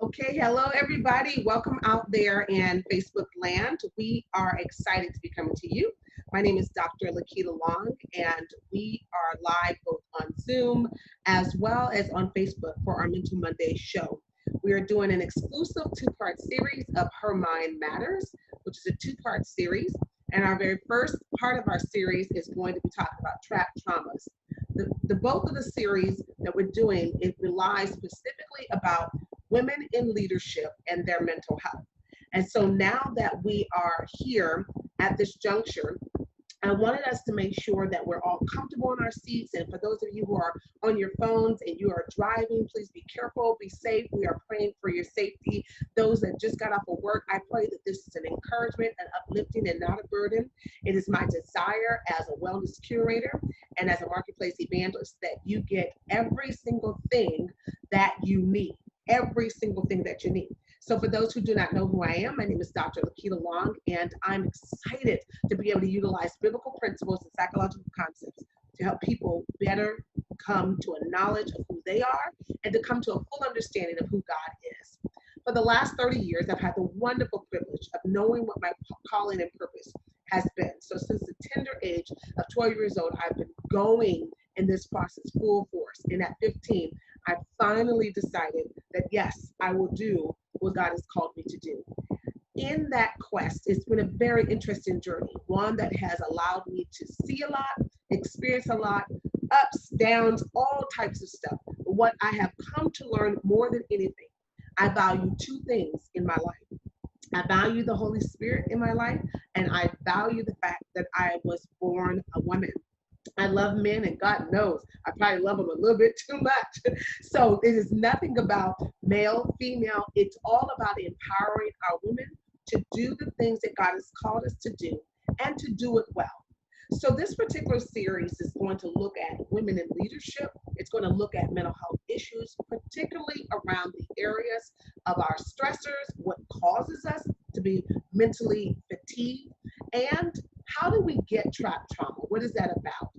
Okay, hello everybody. Welcome out there in Facebook land. We are excited to be coming to you. My name is Dr. Lakita Long, and we are live both on Zoom as well as on Facebook for our Mental Monday show. We are doing an exclusive two-part series of Her Mind Matters, which is a two-part series. And our very first part of our series is going to be talking about trapped traumas. The bulk of the series that we're doing, it relies specifically about women in leadership and their mental health. And so now that we are here at this juncture, I wanted us to make sure that we're all comfortable in our seats. And for those of you who are on your phones and you are driving, please be careful, be safe. We are praying for your safety. Those that just got off of work, I pray that this is an encouragement, an uplifting, and not a burden. It is my desire as a wellness curator and as a marketplace evangelist that you get every single thing that you need. Every single thing that you need. So for those who do not know who I am, my name is Dr. Lakita Long, and I'm excited to be able to utilize biblical principles and psychological concepts to help people better come to a knowledge of who they are and to come to a full understanding of who God is. For the last 30 years, I've had the wonderful privilege of knowing what my calling and purpose has been. So since the tender age of 12 years old, I've been going in this process full force. And at 15, I finally decided that yes, I will do what God has called me to do. In that quest, it's been a very interesting journey, one that has allowed me to see a lot, experience a lot, ups, downs, all types of stuff. But what I have come to learn more than anything, I value two things in my life. I value the Holy Spirit in my life, and I value the fact that I was born a woman. I love men, and God knows I probably love them a little bit too much. So it is nothing about male, female. It's all about empowering our women to do the things that God has called us to do and to do it well. So this particular series is going to look at women in leadership. It's going to look at mental health issues, particularly around the areas of our stressors, what causes us to be mentally fatigued, and how do we get trapped trauma? What is that about?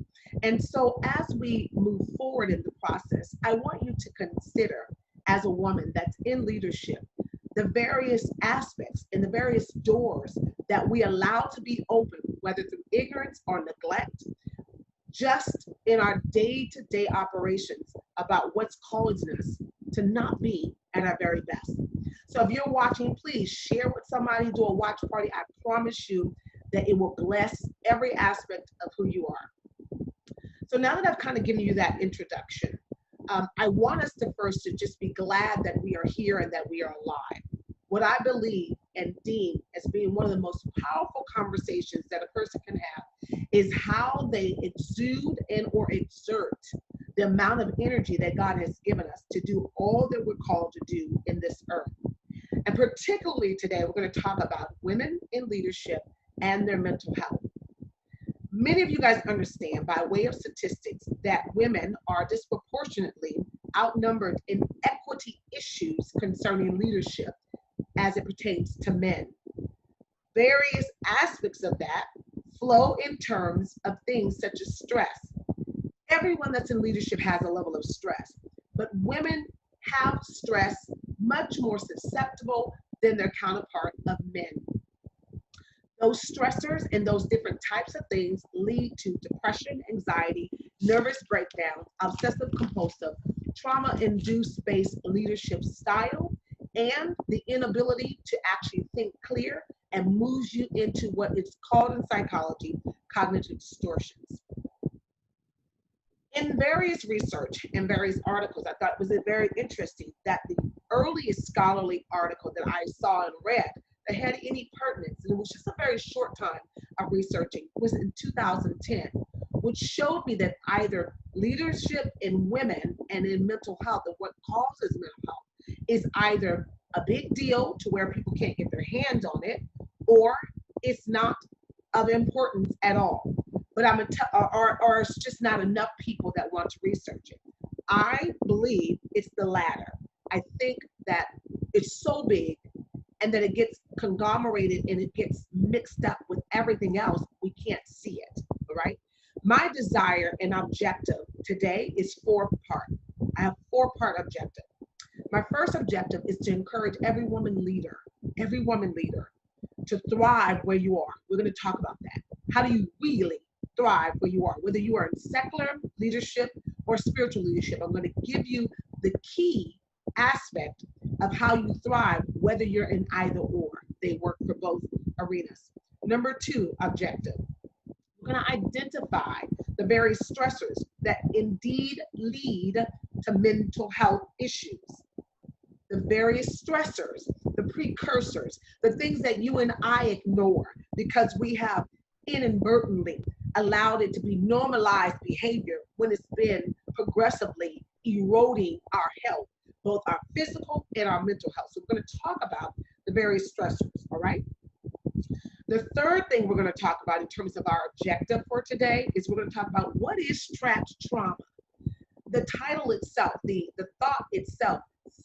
And so as we move forward in the process, I want you to consider, as a woman that's in leadership, the various aspects and the various doors that we allow to be open, whether through ignorance or neglect, just in our day-to-day operations about what's causing us to not be at our very best. So if you're watching, please share with somebody, do a watch party. I promise you that it will bless every aspect of who you are. So now that I've kind of given you that introduction, I want us to first to just be glad that we are here and that we are alive. What I believe and deem as being one of the most powerful conversations that a person can have is how they exude and or exert the amount of energy that God has given us to do all that we're called to do in this earth. And particularly today, we're going to talk about women in leadership and their mental health. Many of you guys understand by way of statistics that women are disproportionately outnumbered in equity issues concerning leadership as it pertains to men. Various aspects of that flow in terms of things such as stress. Everyone that's in leadership has a level of stress, but women have stress much more susceptible than their counterpart of men. Those stressors and those different types of things lead to depression, anxiety, nervous breakdown, obsessive compulsive, trauma-induced based leadership style, and the inability to actually think clear and moves you into what is called in psychology cognitive distortions. In various research and various articles, I thought it was very interesting that the earliest scholarly article that I saw and read that had any pertinence, and it was just a very short time of researching, was in 2010, which showed me that either leadership in women and in mental health and what causes mental health is either a big deal to where people can't get their hands on it, or it's not of importance at all. But or it's just not enough people that want to research it. I believe it's the latter. I think that it's so big and that it gets conglomerated and it gets mixed up with everything else, we can't see it, all right? My desire and objective today is four-part. I have four-part objective. My first objective is to encourage every woman leader to thrive where you are. We're going to talk about that. How do you really thrive where you are? Whether you are in secular leadership or spiritual leadership, I'm going to give you the key aspect of how you thrive, whether you're in either or. They work for both arenas. Number 2 objective, we're going to identify the various stressors that indeed lead to mental health issues. The various stressors, the precursors, the things that you and I ignore because we have inadvertently allowed it to be normalized behavior when it's been progressively eroding our health, both our physical and our mental health. So we're going to talk about the various stressors, all right? The third thing we're going to talk about in terms of our objective for today is we're going to talk about what is trapped trauma. The title itself, the thought itself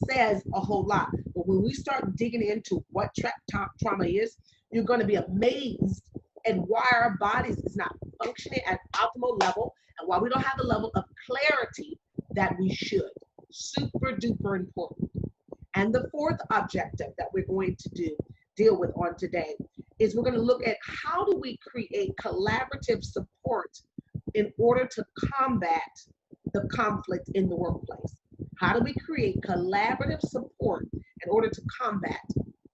says a whole lot. But when we start digging into what trapped trauma is, you're going to be amazed at why our bodies is not functioning at optimal level and why we don't have the level of clarity that we should. Super duper important. And the fourth objective that we're going to deal with on today is we're going to look at how do we create collaborative support in order to combat the conflict in the workplace. How do we create collaborative support in order to combat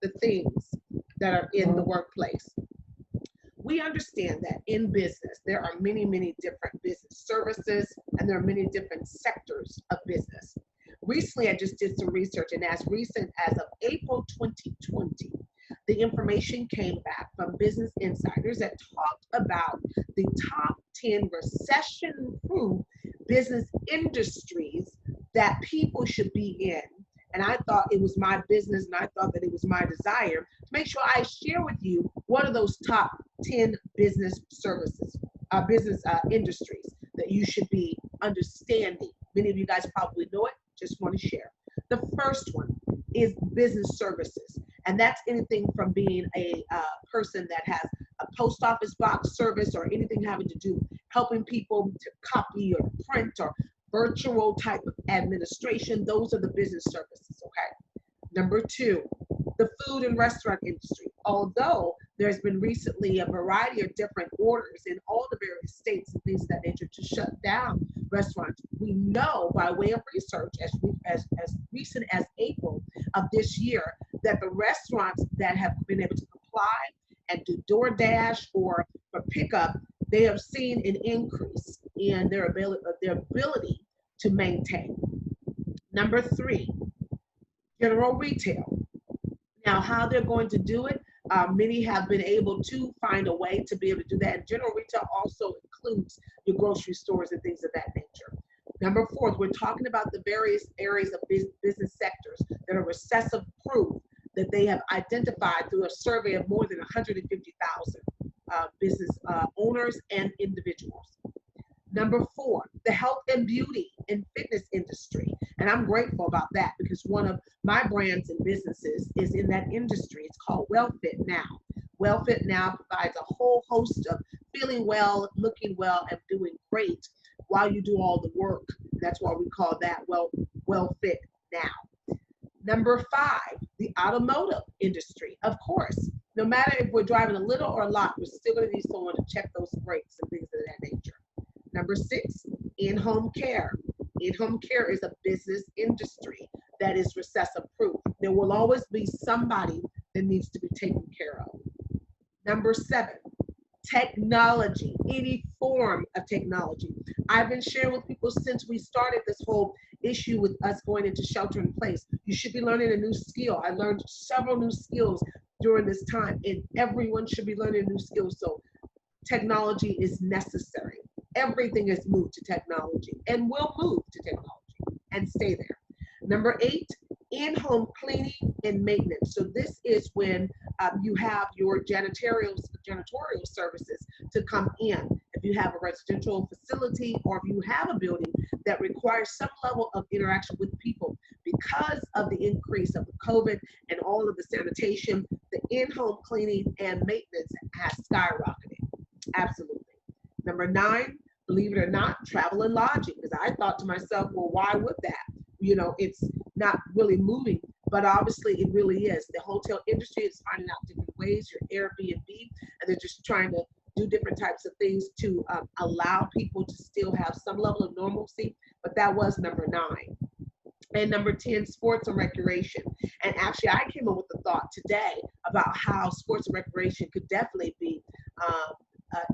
the things that are in the workplace? We understand that in business, there are many, many different business services, and there are many different sectors of business. Recently, I just did some research, and as recent as of April 2020, the information came back from Business Insiders that talked about the top 10 recession-proof business industries that people should be in. And I thought it was my business, and I thought that it was my desire to make sure I share with you what are those top 10 business services, business industries that you should be understanding. Many of you guys probably know it, just want to share. The first one is business services. And that's anything from being a person that has a post office box service or anything having to do helping people to copy or print or virtual type of administration. Those are the business services, okay? Number 2, the food and restaurant industry. Although there's been recently a variety of different orders in all the various states and things of that nature to shut down restaurants, we know by way of research as recent as April of this year that the restaurants that have been able to comply and do DoorDash or for pickup, they have seen an increase in their ability to maintain. Number 3, general retail. Now, how they're going to do it, many have been able to find a way to be able to do that. And general retail also includes your grocery stores and things of that nature. Number 4, we're talking about the various areas of business sectors that are recession proof that they have identified through a survey of more than 150,000 business owners and individuals. Number 4, the health and beauty and fitness industry. And I'm grateful about that because one of my brands and businesses is in that industry. It's called WellFit Now. WellFit Now provides a whole host of feeling well, looking well, and doing great while you do all the work. That's why we call that WellFit Now. Number 5, the automotive industry. Of course, no matter if we're driving a little or a lot, we're still going to need someone to check those brakes and things of that nature. Number 6, in-home care. In-home care is a business industry that is recession proof. There will always be somebody that needs to be taken care of. Number 7, technology, any form of technology. I've been sharing with people since we started this whole issue with us going into shelter in place. You should be learning a new skill. I learned several new skills during this time, and everyone should be learning new skills. So technology is necessary. Everything has moved to technology and will move to technology and stay there. Number 8, in-home cleaning and maintenance. So this is when you have your janitorial services to come in. If you have a residential facility or if you have a building that requires some level of interaction with people because of the increase of the COVID and all of the sanitation, the in-home cleaning and maintenance has skyrocketed. Absolutely. Number 9, believe it or not, travel and lodging. Because I thought to myself, well, why would that? you know, it's not really moving, but obviously it really is. The hotel industry is finding out different ways, your Airbnb, and they're just trying to do different types of things to allow people to still have some level of normalcy. But that was number 9. And number 10, sports and recreation. And actually, I came up with the thought today about how sports and recreation could definitely be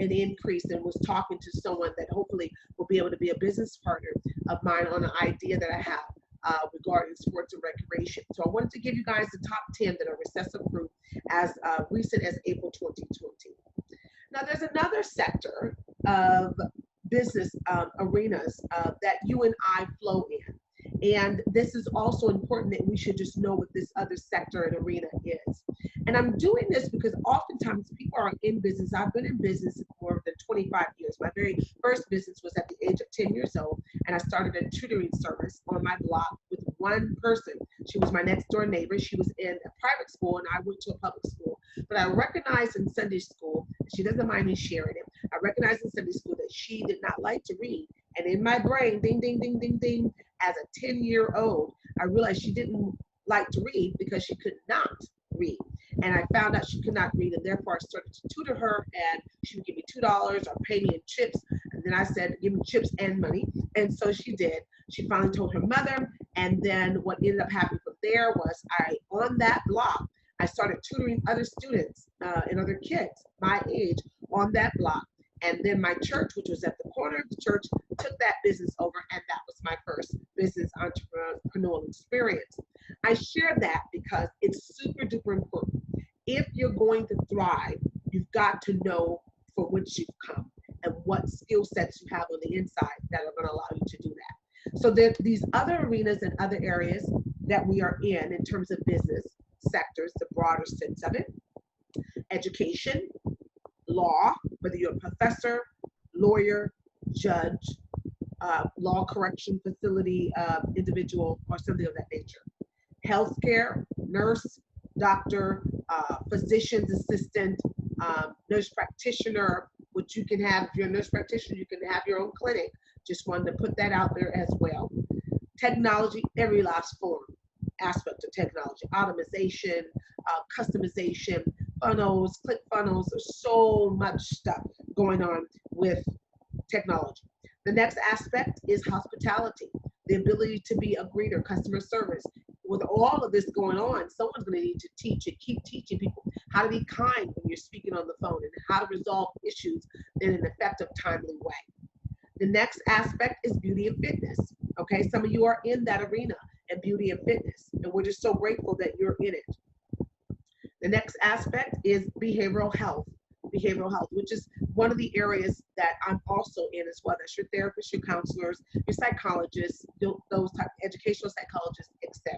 an increase, and was talking to someone that hopefully will be able to be a business partner of mine on an idea that I have regarding sports and recreation. So I wanted to give you guys the top 10 that are recessive proof as recent as April 2020. Now, there's another sector of business arenas that you and I flow in. And this is also important that we should just know what this other sector and arena is. And I'm doing this because oftentimes people are in business. I've been in business for more than 25 years. My very first business was at the age of 10 years old, and I started a tutoring service on my block with one person. She was my next door neighbor. She was in a private school, and I went to a public school. But I recognized in Sunday school, she doesn't mind me sharing it, I recognized in Sunday school that she did not like to read. And in my brain, ding, ding, ding, ding, ding, as a 10-year-old, I realized she didn't like to read because she could not read. And I found out she could not read, and therefore I started to tutor her, and she would give me $2 or pay me in chips. And then I said, give me chips and money. And so she did. She finally told her mother. And then what ended up happening from there was on that block, I started tutoring other students and other kids my age on that block. And then my church, which was at the corner of the church, took that business over, and that was my first business entrepreneurial experience. I share that because it's super duper important. If you're going to thrive, you've got to know for which you've come and what skill sets you have on the inside that are going to allow you to do that. So there are these other arenas and other areas that we are in terms of business sectors, the broader sense of it: education, law, whether you're a professor, lawyer, judge, law correction facility individual, or something of that nature. Healthcare, nurse, doctor, physician's assistant, nurse practitioner, which you can have. If you're a nurse practitioner, you can have your own clinic. Just wanted to put that out there as well. Technology, every last form, aspect of technology, automation, customization, funnels, click funnels. There's so much stuff going on with technology. The next aspect is hospitality, the ability to be a greeter, customer service. With all of this going on, someone's going to need to teach and keep teaching people how to be kind when you're speaking on the phone and how to resolve issues in an effective, timely way. The next aspect is beauty and fitness. Okay, some of you are in that arena and beauty and fitness, and we're just so grateful that you're in it. The next aspect is behavioral health, which is one of the areas that I'm also in as well. That's your therapists, your counselors, your psychologists, those type of educational psychologists, etc.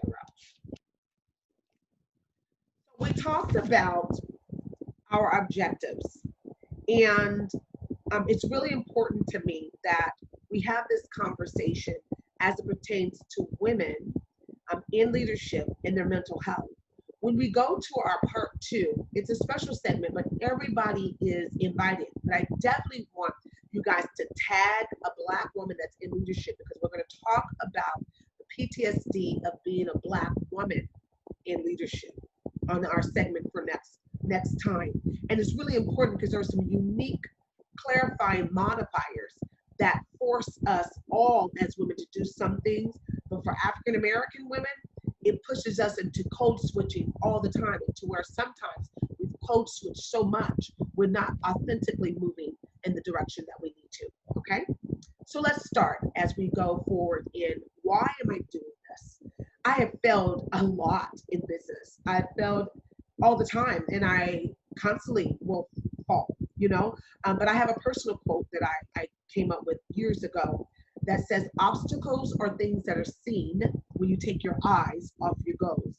We talked about our objectives, and it's really important to me that we have this conversation as it pertains to women in leadership and their mental health. When we go to our part 2, it's a special segment, but everybody is invited. But I definitely want you guys to tag a Black woman that's in leadership, because we're going to talk about the PTSD of being a Black woman in leadership on our segment for next time. And it's really important because there are some unique clarifying modifiers that force us all as women to do some things. But for African American women, it pushes us into code switching all the time, to where sometimes we've code switched so much, we're not authentically moving in the direction that we need to, okay? So let's start as we go forward in why am I doing this? I have failed a lot in business. I've failed all the time, and I constantly will fall, but I have a personal quote that I came up with years ago that says, obstacles are things that are seen when you take your eyes off your goals.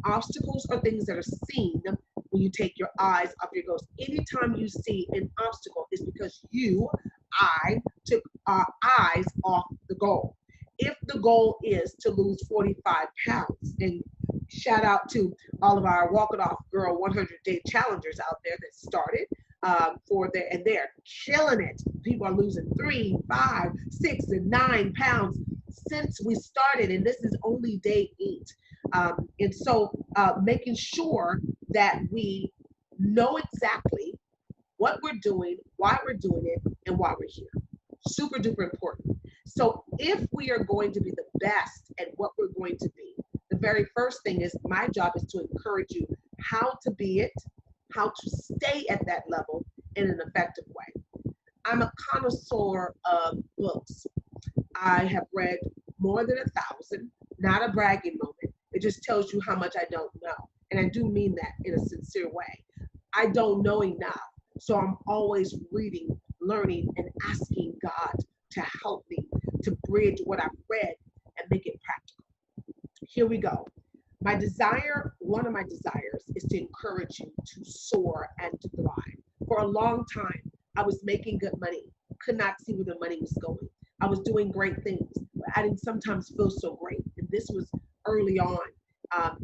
Obstacles are things that are seen when you take your eyes off your goals. Anytime you see an obstacle, it's because I took our eyes off the goal. If the goal is to lose 45 pounds, and shout out to all of our Walk It Off Girl 100-day challengers out there that started, and they're killing it. People are losing 3, 5, 6, and 9 pounds since we started, and this is only day 8. And so making sure that we know exactly what we're doing, why we're doing it, and why we're here. Super duper important. So if we are going to be the best at what we're going to be, the very first thing is my job is to encourage you how to be it, how to stay at that level in an effective way. I'm a connoisseur of books. I have read more than 1,000, not a bragging moment. It just tells you how much I don't know. And I do mean that in a sincere way. I don't know enough. So I'm always reading, learning, and asking God to help me to bridge what I've read and make it practical. Here we go. One of my desires is to encourage you to soar and to thrive. For a long time, I was making good money, could not see where the money was going. I was doing great things, but I didn't sometimes feel so great. And this was early on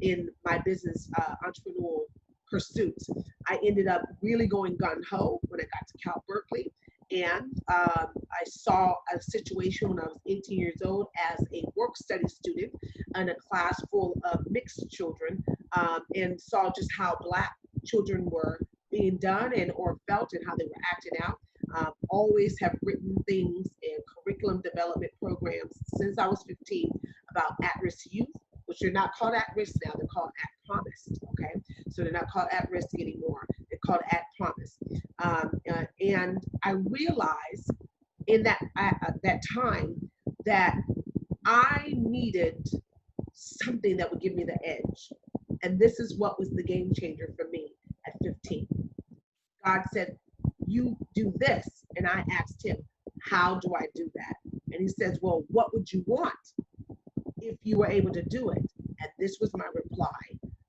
in my business entrepreneurial pursuits. I ended up really going gung-ho when I got to Cal Berkeley. And I saw a situation when I was 18 years old as a work study student in a class full of mixed children, and saw just how Black children were being done and or felt and how they were acting out. Always have written things in curriculum development programs since I was 15 about at-risk youth, which are not called at-risk now, they're called at-promised, okay? So they're not called at-risk anymore, they're called at-promise. And I realized in that time that I needed something that would give me the edge. And this is what was the game changer for me at 15. God said, you do this. And I asked him, how do I do that? And he says, well, what would you want if you were able to do it? And this was my reply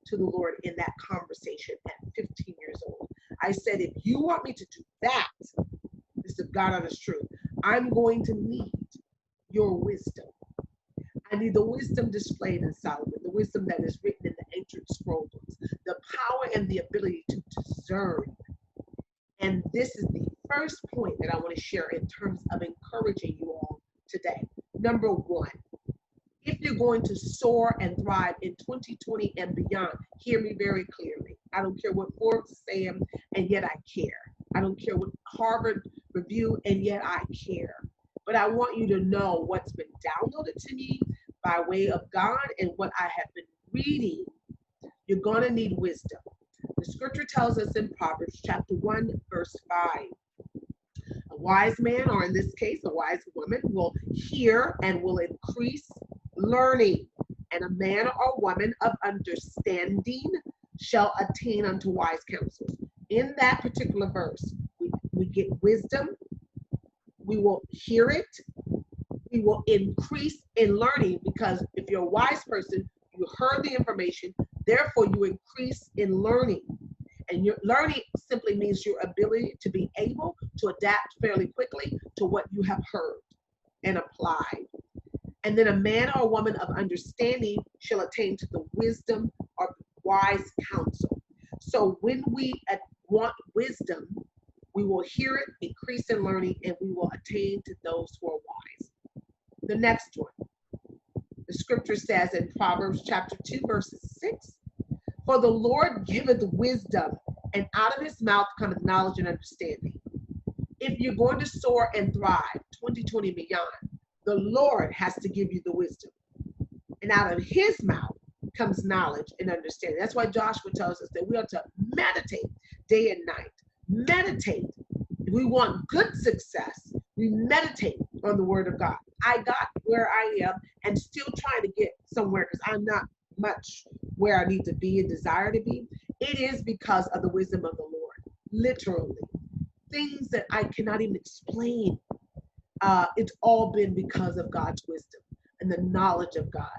to the Lord in that conversation at 15 years old. I said, if you want me to do that, this is God honest truth, I'm going to need your wisdom. I need the wisdom displayed in Solomon, the wisdom that is written in the ancient scroll books, the power and the ability to discern. And this is the first point that I want to share in terms of encouraging you all today. Number one, if you're going to soar and thrive in 2020 and beyond, hear me very clearly. I don't care what Forbes is saying, and yet I care. I don't care what Harvard review, and yet I care. But I want you to know what's been downloaded to me by way of God and what I have been reading. You're going to need wisdom. The scripture tells us in Proverbs chapter 1, verse 5. A wise man, or in this case, a wise woman, will hear and will increase learning, and a man or woman of understanding shall attain unto wise counsels. In that particular verse, we get wisdom, we will hear it, we will increase in learning, because if you're a wise person, you heard the information, therefore you increase in learning. And your learning simply means your ability to be able to adapt fairly quickly to what you have heard and applied. And then a man or a woman of understanding shall attain to the wisdom or wise counsel. So when we want wisdom, we will hear it, increase in learning, and we will attain to those who are wise. The next one, the scripture says in Proverbs chapter 2, verses 6, for the Lord giveth wisdom, and out of his mouth cometh knowledge and understanding. If you're going to soar and thrive 2020 beyond, the Lord has to give you the wisdom. And out of his mouth comes knowledge and understanding. That's why Joshua tells us that we are to meditate day and night. Meditate. If we want good success, we meditate on the word of God. I got where I am and still trying to get somewhere because I'm not much where I need to be and desire to be. It is because of the wisdom of the Lord. Literally. Things that I cannot even explain. It's all been because of God's wisdom and the knowledge of God.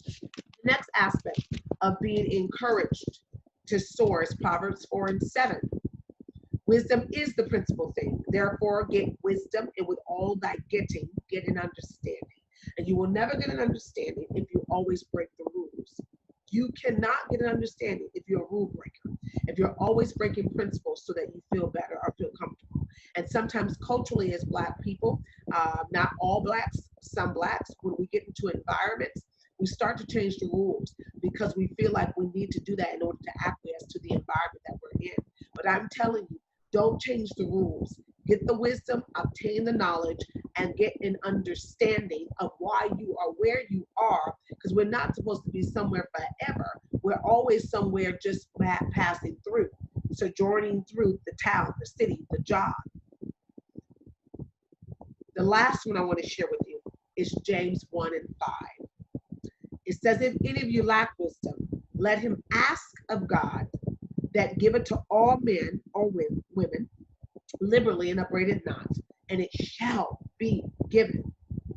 The next aspect of being encouraged to soar is Proverbs 4 and 7. Wisdom is the principal thing. Therefore, get wisdom, and with all thy getting, get an understanding. And you will never get an understanding if you always break the rules. You cannot get an understanding if you're a rule breaker. if you're always breaking principles so that you feel better or feel comfortable. And sometimes culturally as Black people, not all Blacks, some Blacks, when we get into environments, we start to change the rules because we feel like we need to do that in order to acquiesce to the environment that we're in. But I'm telling you, don't change the rules. Get the wisdom, obtain the knowledge, and get an understanding of why you are where you are, because we're not supposed to be somewhere forever. We're always somewhere just passing through, sojourning through the town, the city, the job. The last one I want to share with you is James 1 and 5. It says, if any of you lack wisdom, let him ask of God that giveth to all men or women liberally and upbraideth not, and it shall be given.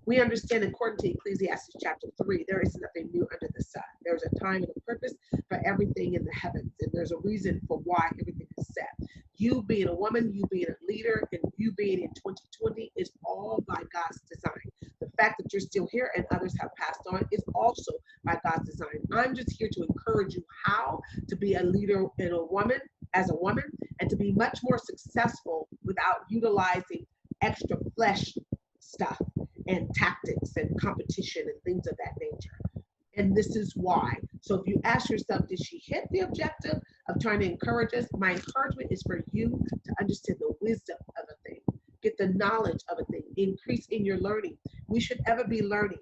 We understand according to Ecclesiastes chapter 3, there is nothing new under the sun. There's a time and a purpose for everything in the heavens, and there's a reason for why everything is set. You being a woman, you being a leader, and you being in 2020 is all by God's design. The fact that you're still here and others have passed on is also by God's design. I'm just here to encourage you how to be a leader and a woman, as a woman, and to be much more successful without utilizing extra flesh stuff and tactics and competition and things of that nature. And this is why. So if you ask yourself, did she hit the objective of trying to encourage us? My encouragement is for you to understand the wisdom of a thing, get the knowledge of a thing, increase in your learning. We should ever be learning.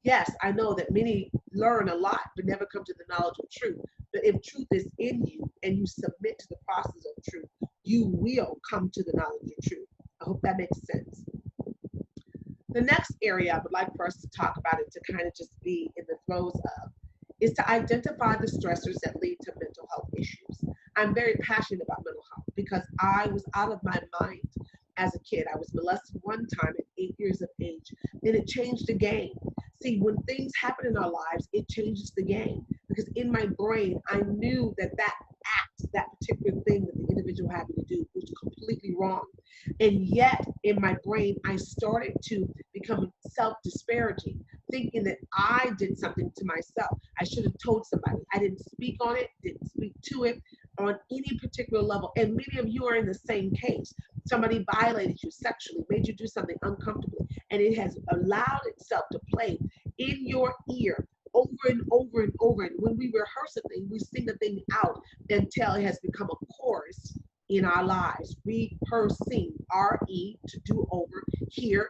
Yes, I know that many learn a lot, but never come to the knowledge of truth. But if truth is in you and you submit to the process of truth, you will come to the knowledge of truth. I hope that makes sense. The next area I would like for us to talk about and to kind of just be in the throes of is to identify the stressors that lead to mental health issues. I'm very passionate about mental health because I was out of my mind as a kid. I was molested one time at 8 years of age, and it changed the game. See, when things happen in our lives, it changes the game because in my brain, I knew that that particular thing that the individual had me to do was completely wrong. And yet in my brain, I started to become self-disparaging, thinking that I did something to myself. I should have told somebody. I didn't speak on it, didn't speak to it on any particular level. And many of you are in the same case. Somebody violated you sexually, made you do something uncomfortably, and it has allowed itself to play in your ear over and over and over. And when we rehearse a thing, we sing the thing out until it has become a chorus in our lives. Rehearsing, R-E, to do over, hear,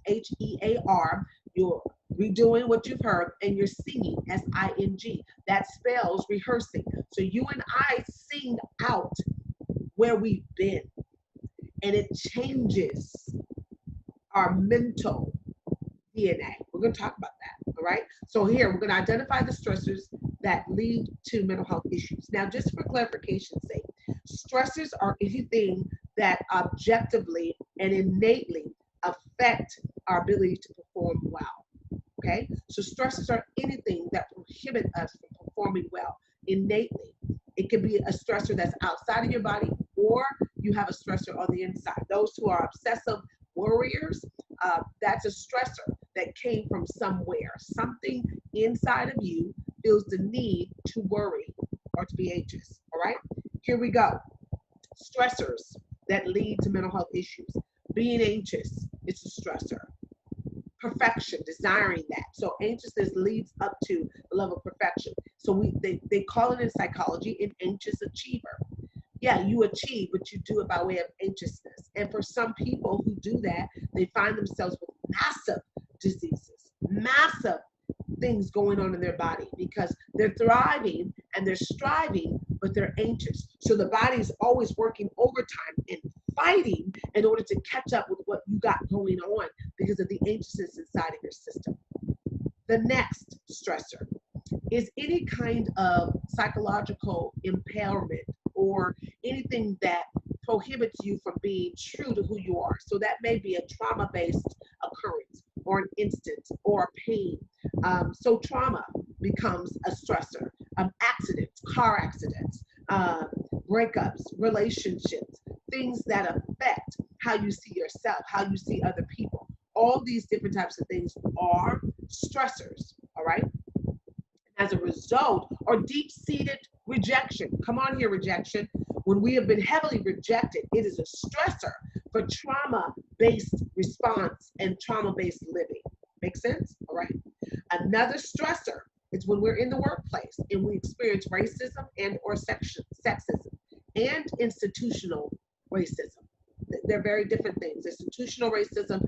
H-E-A-R. You're redoing what you've heard, and you're singing, S-I-N-G. That spells rehearsing. So you and I sing out where we've been, and it changes our mental DNA. We're going to talk about that, all right? So here, we're going to identify the stressors that lead to mental health issues. Now, just for clarification's sake, stressors are anything that objectively and innately affect our ability to perform well, okay? So stressors are anything that prohibit us from performing well innately. It can be a stressor that's outside of your body, or you have a stressor on the inside. Those who are obsessive worriers, that's a stressor that came from somewhere. Something inside of you feels the need to worry or to be anxious, all right? Here we go. Stressors that lead to mental health issues. Being anxious, it's a stressor. Perfection, desiring that. So anxiousness leads up to the level of perfection. So they call it in psychology an anxious achiever. Yeah, you achieve, but you do it by way of anxiousness. And for some people who do that, they find themselves with massive diseases, massive things going on in their body because they're thriving and they're striving, but they're anxious. So the body is always working overtime and fighting in order to catch up with what you got going on because of the anxiousness inside of your system. The next stressor is any kind of psychological impairment or anything that prohibits you from being true to who you are. So that may be a trauma-based occurrence or an instance or a pain. So trauma becomes a stressor. Accidents, car accidents, breakups, relationships, things that affect how you see yourself, how you see other people. All these different types of things are stressors, all right? as a result, or deep-seated rejection. Come on here, rejection. When we have been heavily rejected, it is a stressor for trauma-based response and trauma-based living. Make sense? All right. Another stressor is when we're in the workplace and we experience racism and or sexism and institutional racism. They're very different things. Institutional racism,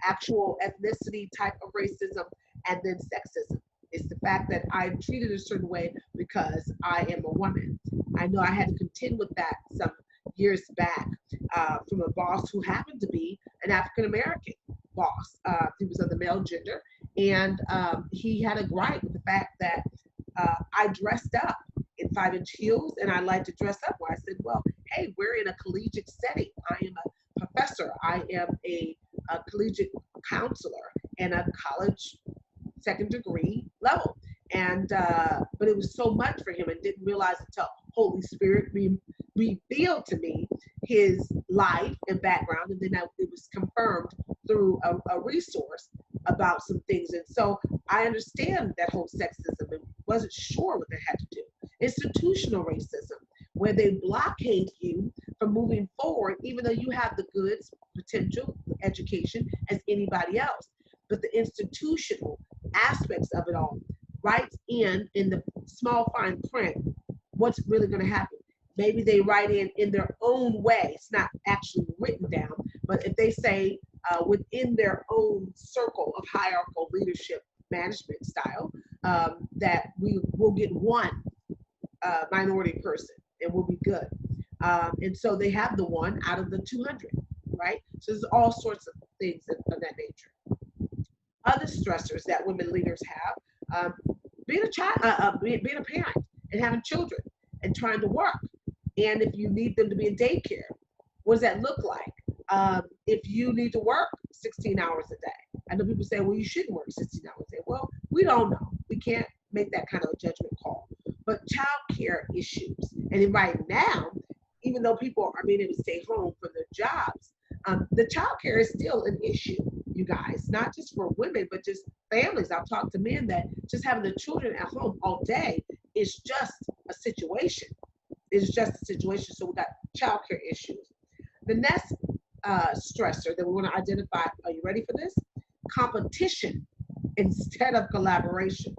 actual ethnicity type of racism, and then sexism. It's the fact that I'm treated a certain way because I am a woman. I know I had to contend with that some years back from a boss who happened to be an African American boss. He was of the male gender, and he had a gripe with the fact that I dressed up in 5-inch heels, and I like to dress up. Where I said, well, hey, we're in a collegiate setting. I am a professor. I am a collegiate counselor and a college second degree level. And but it was so much for him, and didn't realize until Holy Spirit revealed to me his life and background, and then it was confirmed through a resource about some things. And so I understand that whole sexism and wasn't sure what they had to do. Institutional racism, where they blockade you from moving forward, even though you have the goods, potential, education as anybody else. But the institutional aspects of it all writes in the small fine print what's really going to happen. Maybe they write in their own way. It's not actually written down, but if they say within their own circle of hierarchical leadership management style, that we will get one minority person and we'll be good. And so they have the one out of the 200, right? So there's all sorts of things of that nature. Other stressors that women leaders have, being a child, being a parent and having children and trying to work. And if you need them to be in daycare, what does that look like? If you need to work 16 hours a day. I know people say, well, you shouldn't work 16 hours a day. Well, we don't know. We can't make that kind of a judgment call. But child care issues, and right now, even though people are being able to stay home for their jobs, the child care is still an issue, you guys, not just for women, but just families. I've talked to men that just having the children at home all day is just a situation. It's just a situation. So we got child care issues. The next stressor that we want to identify, are you ready for this? Competition instead of collaboration.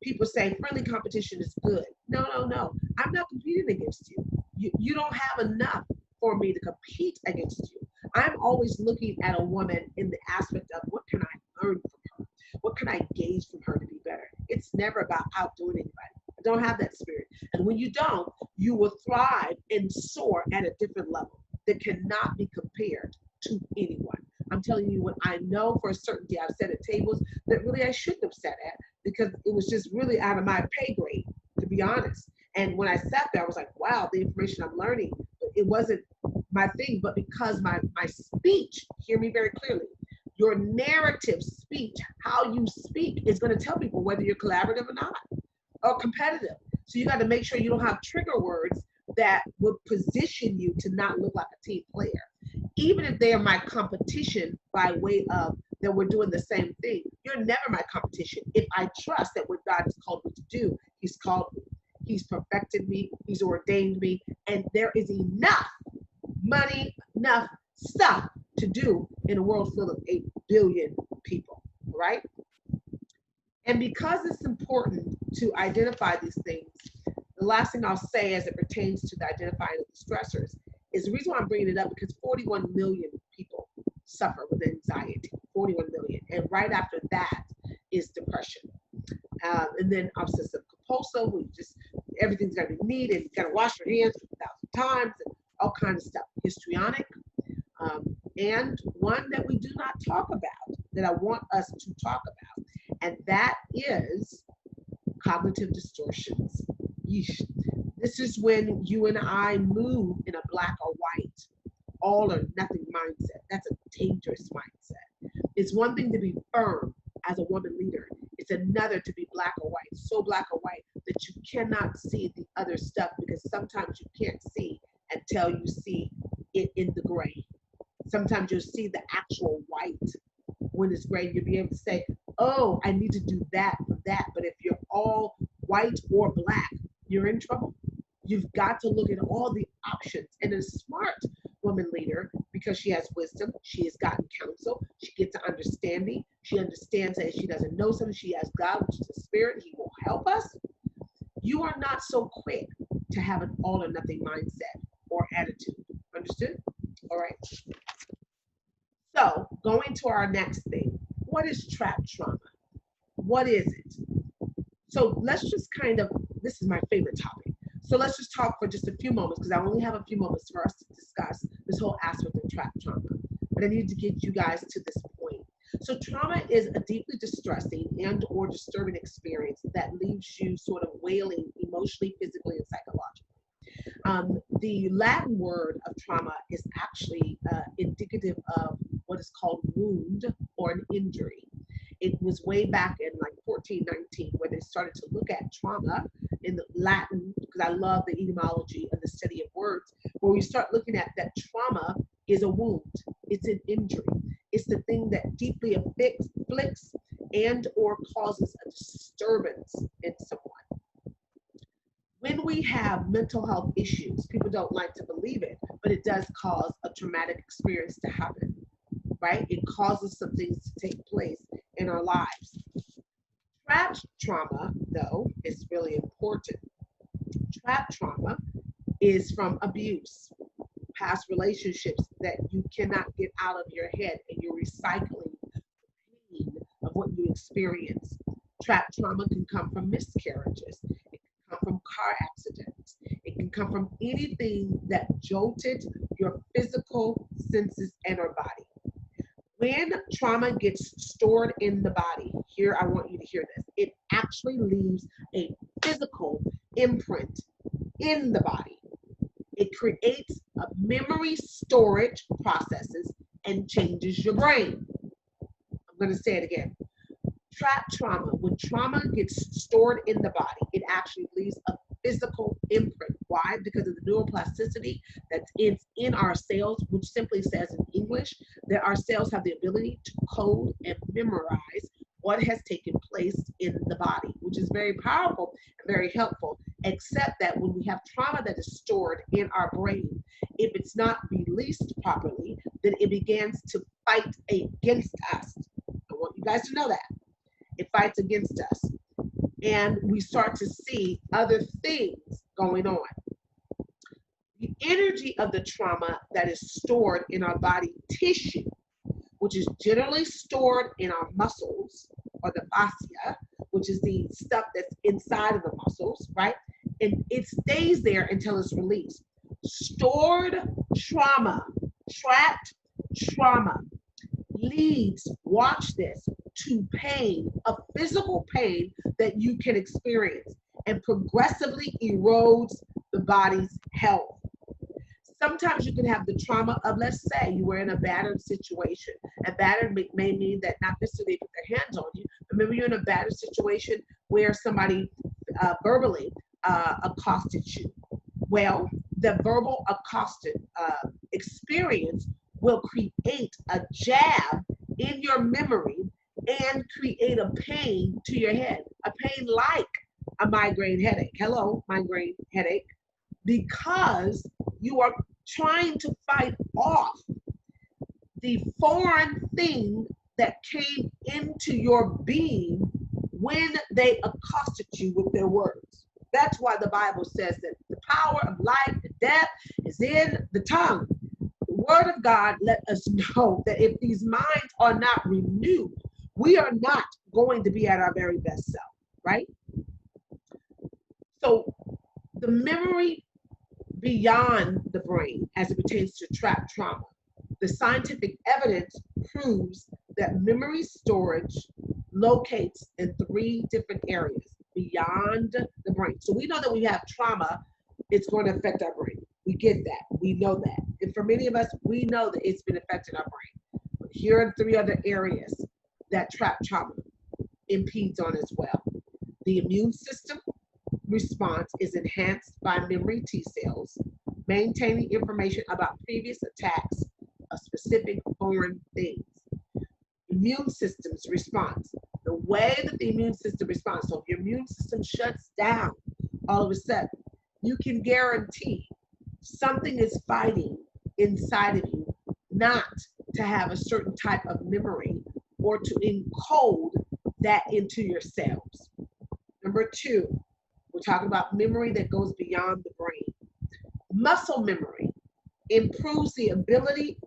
People say friendly competition is good. No, no, no. I'm not competing against you. You don't have enough for me to compete against you. I'm always looking at a woman in the aspect of what can I learn from her? What can I gauge from her to be better? It's never about outdoing anybody. I don't have that spirit. And when you don't, you will thrive and soar at a different level that cannot be compared to anyone. I'm telling you what I know for a certainty. I've sat at tables that really I shouldn't have sat at because it was just really out of my pay grade, to be honest. And when I sat there, I was like, wow, the information I'm learning, but it wasn't my thing, but because my speech, hear me very clearly, your narrative speech, how you speak is going to tell people whether you're collaborative or not, or competitive. So you got to make sure you don't have trigger words that would position you to not look like a team player. Even if they are my competition by way of that we're doing the same thing, you're never my competition. If I trust that what God has called me to do, He's called me. He's perfected me. He's ordained me. And there is enough money, enough stuff to do in a world full of 8 billion people, right? And because it's important to identify these things, the last thing I'll say as it pertains to the identifying of the stressors is the reason why I'm bringing it up because 41 million people suffer with anxiety, 41 million. And right after that is depression. And then obsessive compulsive, we just, everything's got to be neat and you got to wash your hands 1,000 times and all kinds of stuff. Histrionic. And one that we do not talk about, that I want us to talk about, and that is cognitive distortions. Yeesh. This is when you and I move in a black or white, all or nothing mindset. That's a dangerous mindset. It's one thing to be firm as a woman leader. It's another to be black or white, so black or white that you cannot see the other stuff because sometimes you can't see until you see it in the gray. Sometimes you'll see the actual white when it's gray. You'll be able to say, oh, I need to do that for that. But if you're all white or black, you're in trouble. You've got to look at all the options. And a smart woman leader, because she has wisdom, she has gotten counsel, she gets an understanding, she understands that if she doesn't know something, she has God, which is the Spirit, He will help us. You are not so quick to have an all or nothing mindset or attitude. Understood? All right. So, going to our next thing. What is trap trauma? What is it? So, let's just this is my favorite topic. So, let's just talk for just a few moments, because I only have a few moments for us to discuss this whole aspect of trap trauma. But I need to get you guys to this point. So trauma is a deeply distressing and or disturbing experience that leaves you sort of wailing emotionally, physically, and psychologically. The Latin word of trauma is actually indicative of what is called wound or an injury. It was way back in like 1419 where they started to look at trauma in the Latin, because I love the etymology and the study of words, where we start looking at that trauma is a wound, it's an injury. It's the thing that deeply afflicts and or causes a disturbance in someone. When we have mental health issues, people don't like to believe it, but it does cause a traumatic experience to happen, right? It causes some things to take place in our lives. Trap trauma, though, is really important. Trap trauma is from abuse, past relationships that you cannot get out of your head, and you're recycling the pain of what you experience. Trap trauma can come from miscarriages. It can come from car accidents. It can come from anything that jolted your physical senses and our body. When trauma gets stored in the body, here I want you to hear this, it actually leaves a physical imprint in the body. It creates a memory storage processes and changes your brain. I'm going to say it again. Trap trauma, when trauma gets stored in the body, it actually leaves a physical imprint. Why? Because of the neuroplasticity that's in our cells, which simply says in English that our cells have the ability to code and memorize what has taken place in the body, which is very powerful and very helpful, except that when we have trauma that is stored in our brain, if it's not released properly, then it begins to fight against us. I want you guys to know that. It fights against us. And we start to see other things going on. The energy of the trauma that is stored in our body tissue, which is generally stored in our muscles, or the fascia, which is the stuff that's inside of the muscles, right? And it stays there until it's released. Stored trauma, trapped trauma leads, watch this, to pain, a physical pain that you can experience, and progressively erodes the body's health. Sometimes you can have the trauma of, let's say you were in a battered situation. And battered may mean that not necessarily put their hands on you, but maybe you're in a battered situation where somebody verbally accosted you. Well, the verbal accosted experience will create a jab in your memory and create a pain to your head, a pain like a migraine headache. Hello, migraine headache, because you are trying to fight off the foreign thing that came into your being when they accosted you with their words. That's why the Bible says that the power of life and death is in the tongue. The word of God let us know that if these minds are not renewed, we are not going to be at our very best self, right? So the memory beyond the brain as it pertains to trap trauma, the scientific evidence proves that memory storage locates in 3 different areas beyond the brain. So we know that we have trauma, it's going to affect our brain. We get that. We know that. And for many of us, we know that it's been affecting our brain. But here are 3 other areas that trap trauma impedes on as well. The immune system response is enhanced by memory T cells, maintaining information about previous attacks of specific foreign things. Immune system's response. The way that the immune system responds. So if your immune system shuts down all of a sudden, you can guarantee something is fighting inside of you not to have a certain type of memory or to encode that into your cells. Number two, we're talking about memory that goes beyond the brain. Muscle memory improves the ability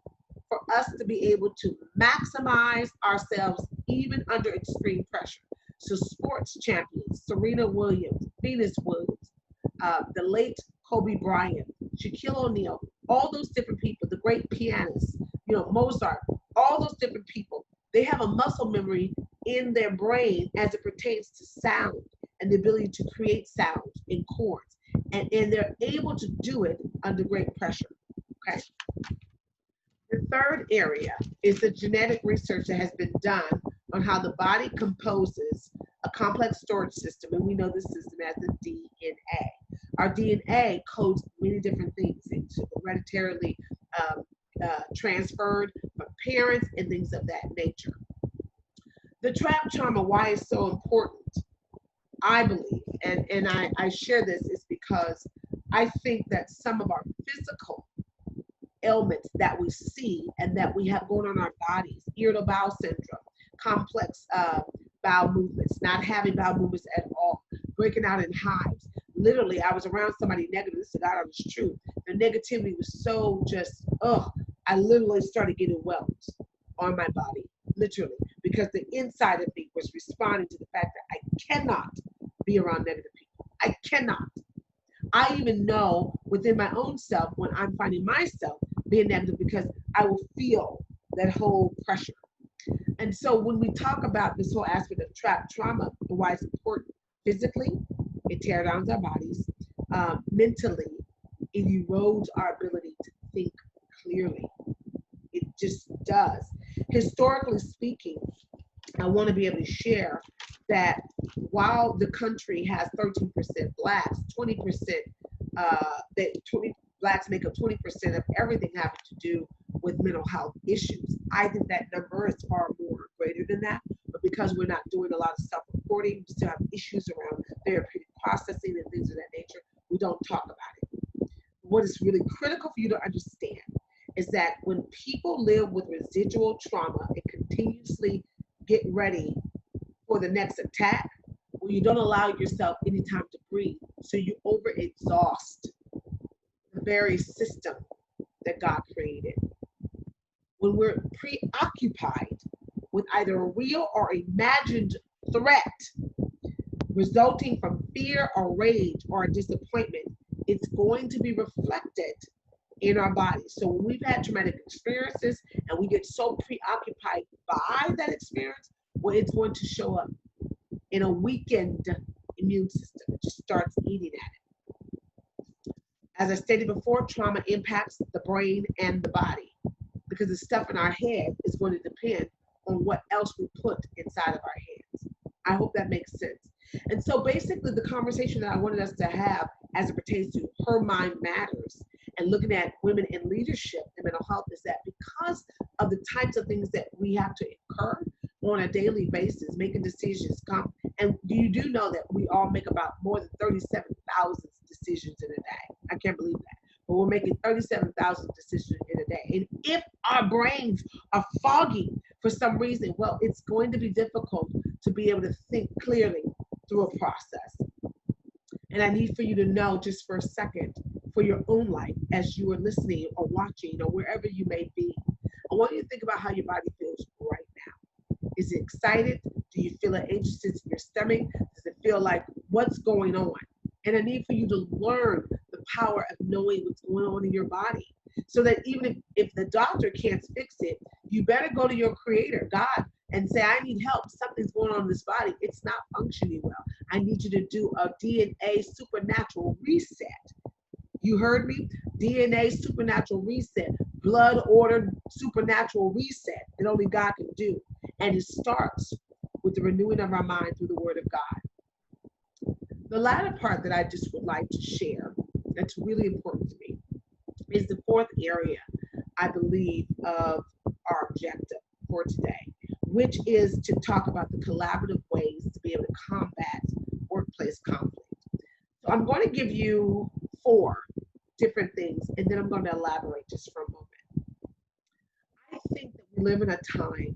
for us to be able to maximize ourselves even under extreme pressure. So sports champions, Serena Williams, Venus Williams, the late Kobe Bryant, Shaquille O'Neal, all those different people, the great pianists, Mozart, all those different people, they have a muscle memory in their brain as it pertains to sound and the ability to create sounds in chords. And they're able to do it under great pressure. Okay. The third area is the genetic research that has been done on how the body composes a complex storage system, and we know this system as the DNA. Our DNA codes many different things. It's hereditarily transferred from parents and things of that nature. The trap trauma, why it's so important, I believe, and I share this, is because I think that some of our physical ailments that we see and that we have going on in our bodies, irritable bowel syndrome, complex bowel movements, not having bowel movements at all, breaking out in hives. Literally, I was around somebody negative. This is God honest truth. The negativity was so just, I literally started getting welts on my body, literally, because the inside of me was responding to the fact that I cannot be around negative people. I cannot. I even know within my own self when I'm finding myself being negative, because I will feel that whole pressure. And so when we talk about this whole aspect of trap trauma, why it's important, physically, it tears down our bodies. Mentally, it erodes our ability to think clearly. It just does. Historically speaking, I want to be able to share that while the country has 13% blacks, 20%, blacks make up 20% of everything having to do with mental health issues. I think that number is far more greater than that, but because we're not doing a lot of self-reporting, we still have issues around therapeutic processing and things of that nature, we don't talk about it. What is really critical for you to understand is that when people live with residual trauma and continuously get ready for the next attack, well, you don't allow yourself any time to breathe. So you overexhaust the very system that God created. When we're preoccupied with either a real or imagined threat resulting from fear or rage or a disappointment, it's going to be reflected in our bodies. So when we've had traumatic experiences and we get so preoccupied by that experience, well, it's going to show up in a weakened immune system. It just starts eating at it. As I stated before, trauma impacts the brain and the body because the stuff in our head is going to depend on what else we put inside of our heads. I hope that makes sense. And so basically the conversation that I wanted us to have as it pertains to Her Mind Matters and looking at women in leadership and mental health is that because of the types of things that we have to incur on a daily basis, making decisions, and you do know that we all make about more than 37,000 decisions in a day. I can't believe that. But we're making 37,000 decisions in a day. And if our brains are foggy for some reason, well, it's going to be difficult to be able to think clearly through a process. And I need for you to know just for a second, for your own life, as you are listening or watching or wherever you may be, I want you to think about how your body feels right now. Is it excited? Do you feel an anxiousness in your stomach? Does it feel like what's going on? And I need for you to learn the power of knowing what's going on in your body so that even if the doctor can't fix it, you better go to your creator, God, and say, I need help. Something's going on in this body. It's not functioning well. I need you to do a DNA supernatural reset. You heard me? DNA supernatural reset, blood order supernatural reset that only God can do. And it starts with the renewing of our mind through the word of God. The latter part that I just would like to share, that's really important to me, is the fourth area, I believe, of our objective for today. which is to talk about the collaborative ways to be able to combat workplace conflict. So I'm going to give you 4 different things, and then I'm going to elaborate just for a moment. I think that we live in a time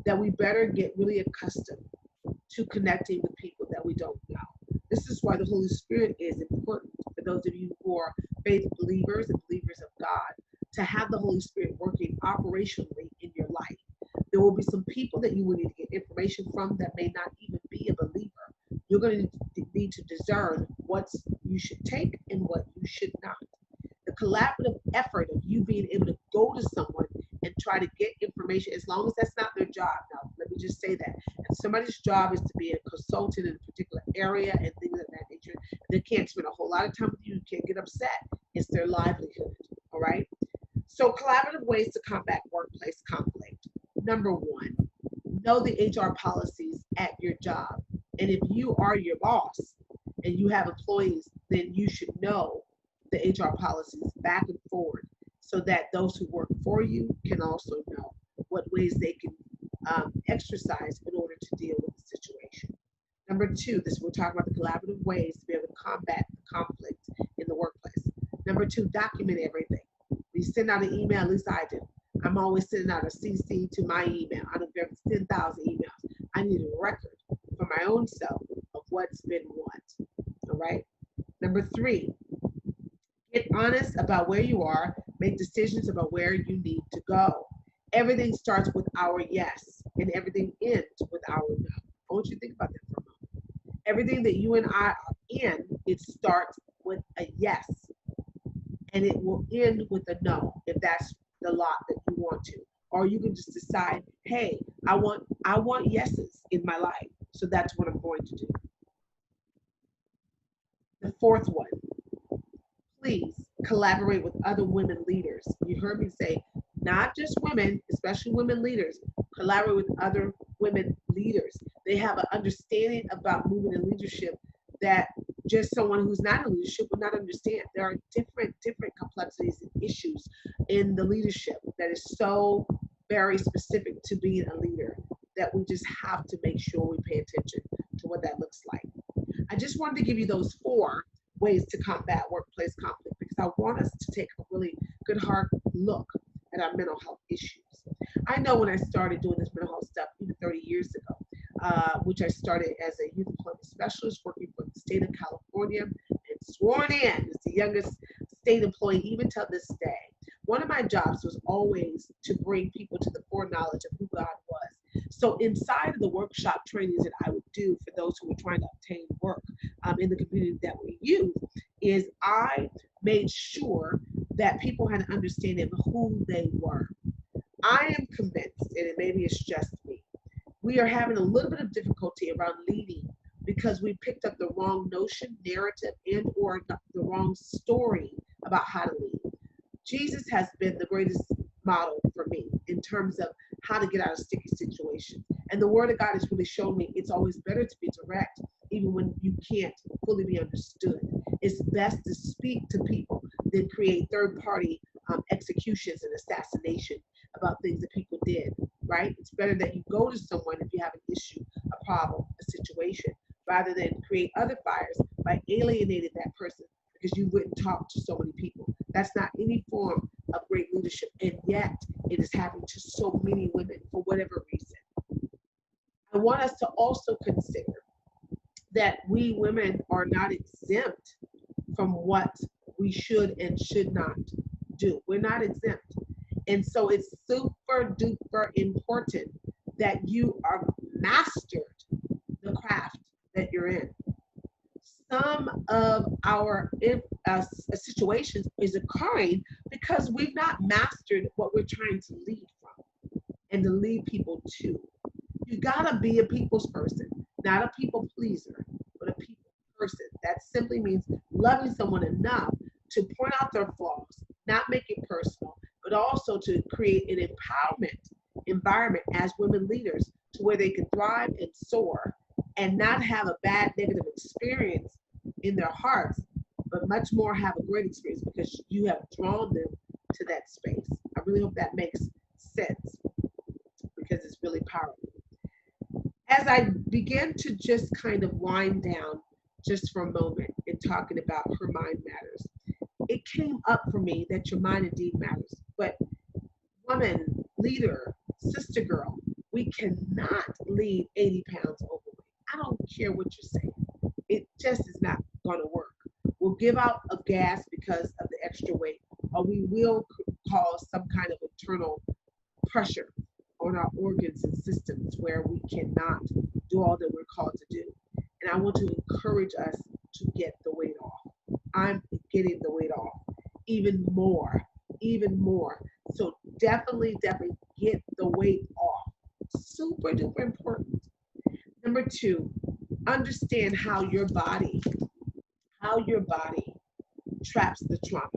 that we better get really accustomed to connecting with people that we don't know. This is why the Holy Spirit is important for those of you who are faith believers and believers of God, to have the Holy Spirit working operationally in your life. There will be some people that you will need to get information from that may not even be a believer. You're going to need to discern what you should take and what you should not. The collaborative effort of you being able to go to someone and try to get information, as long as that's not their job. Now, let me just say that. And somebody's job is to be a consultant in a particular area and things of that nature. They can't spend a whole lot of time with you. You can't get upset. It's their livelihood. All right. So collaborative ways to combat workplace conflict. Number 1, know the HR policies at your job. And if you are your boss and you have employees, then you should know the HR policies back and forward so that those who work for you can also know what ways they can exercise in order to deal with the situation. Number 2, this we're talking about the collaborative ways to be able to combat the conflict in the workplace. Number 2, document everything. When you send out an email, at least I do. I'm always sending out a CC to my email. I don't care if it's 10,000 emails. I need a record for my own self of what's been what. All right. Number 3, get honest about where you are. Make decisions about where you need to go. Everything starts with our yes, and everything ends with our no. I want you to think about that for a moment. Everything that you and I are in, it starts with a yes, and it will end with a no if that's the lot that you want to. Or you can just decide, hey, I want yeses in my life, so that's what I'm going to do. The 4th one, please collaborate with other women leaders. You heard me say, not just women, especially women leaders, collaborate with other women leaders. They have an understanding about moving in leadership that just someone who's not in leadership would not understand. There are different complexities and issues in the leadership that is so very specific to being a leader that we just have to make sure we pay attention to what that looks like. I just wanted to give you those 4 ways to combat workplace conflict because I want us to take a really good hard look at our mental health issues. I know when I started doing this mental health stuff even 30 years ago, which I started as a youth employment specialist working for the state of California and sworn in as the youngest state employee even till this day. One of my jobs was always to bring people to the foreknowledge of who God was. So inside of the workshop trainings that I would do for those who were trying to obtain work in the community that we use, is I made sure that people had an understanding of who they were. I am convinced, and maybe it's just me, we are having a little bit of difficulty around leading because we picked up the wrong notion, narrative, and or the wrong story about how to lead. Jesus has been the greatest model for me in terms of how to get out of sticky situations. And the Word of God has really shown me it's always better to be direct, even when you can't fully be understood. It's best to speak to people than create third-party executions and assassination about things that people did, right? It's better that you go to someone if you have an issue, a problem, a situation, rather than create other fires by alienating that person because you wouldn't talk to so many people. That's not any form of great leadership, and yet it is happening to so many women for whatever reason. I want us to also consider that we women are not exempt from what we should and should not do. We're not exempt. And so it's super duper important that you are mastered the craft that you're in. Some of our situations is occurring because we've not mastered what we're trying to lead from and to lead people to. You gotta be a people's person, not a people pleaser, but a people person. That simply means loving someone enough to point out their flaws, not make it personal, but also to create an empowerment environment as women leaders to where they can thrive and soar and not have a bad negative experience in their hearts, but much more have a great experience because you have drawn them to that space. I really hope that makes sense because it's really powerful. As I began to just kind of wind down just for a moment in talking about her mind matters, it came up for me that your mind indeed matters. But woman, leader, sister girl, we cannot leave 80 pounds overweight. I don't care what you're saying. It just is not going to work. We'll give out of gas because of the extra weight, or we will cause some kind of internal pressure on our organs and systems where we cannot do all that we're called to do. And I want to encourage us to get the weight off. I'm getting the weight off even more, even more. So definitely get the weight off. Super duper important. Number two, understand how your body traps the trauma.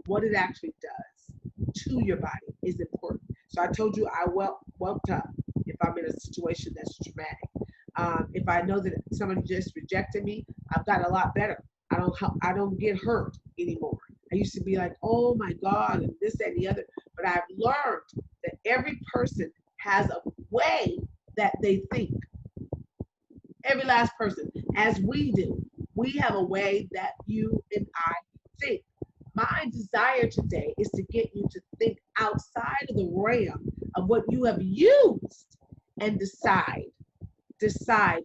What it actually does to your body is important. So I told you I woke up if I'm in a situation that's traumatic. If I know that someone just rejected me, I've got a lot better. I don't get hurt anymore. I used to be like, oh my God, and this, that, and the other. But I've learned that every person has a way that they think. Every last person, as we do. We have a way that you and I think. My desire today is to get you to think outside of the realm of what you have used and decide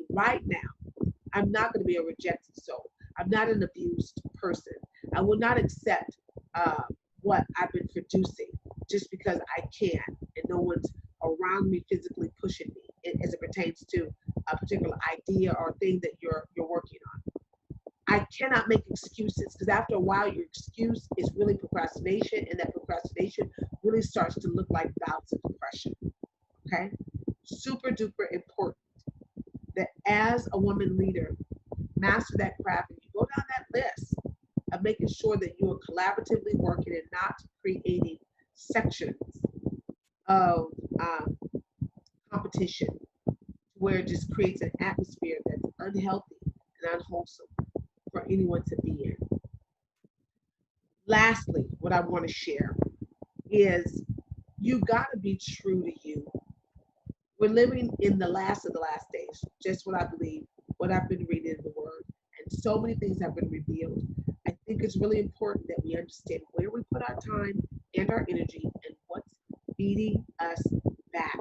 right now. I'm not going to be a rejected soul. I'm not an abused person. I will not accept uh, what I've been producing just because I can and no one's around me physically pushing me as it pertains to a particular idea or thing that you're working on. I cannot make excuses because after a while, your excuse is really procrastination, and that procrastination really starts to look like bouts of depression. Okay, super duper important that as a woman leader, master that craft, and you go down that list of making sure that you are collaboratively working and not creating sections of um, competition where it just creates an atmosphere that's unhealthy and unwholesome for anyone to be in. Lastly, what I want to share is you got to be true to you. We're living in the last of the last days, just what I believe, what I've been reading in the Word, and so many things have been revealed. I think it's really important that we understand where we put our time and our energy and what's feeding us back.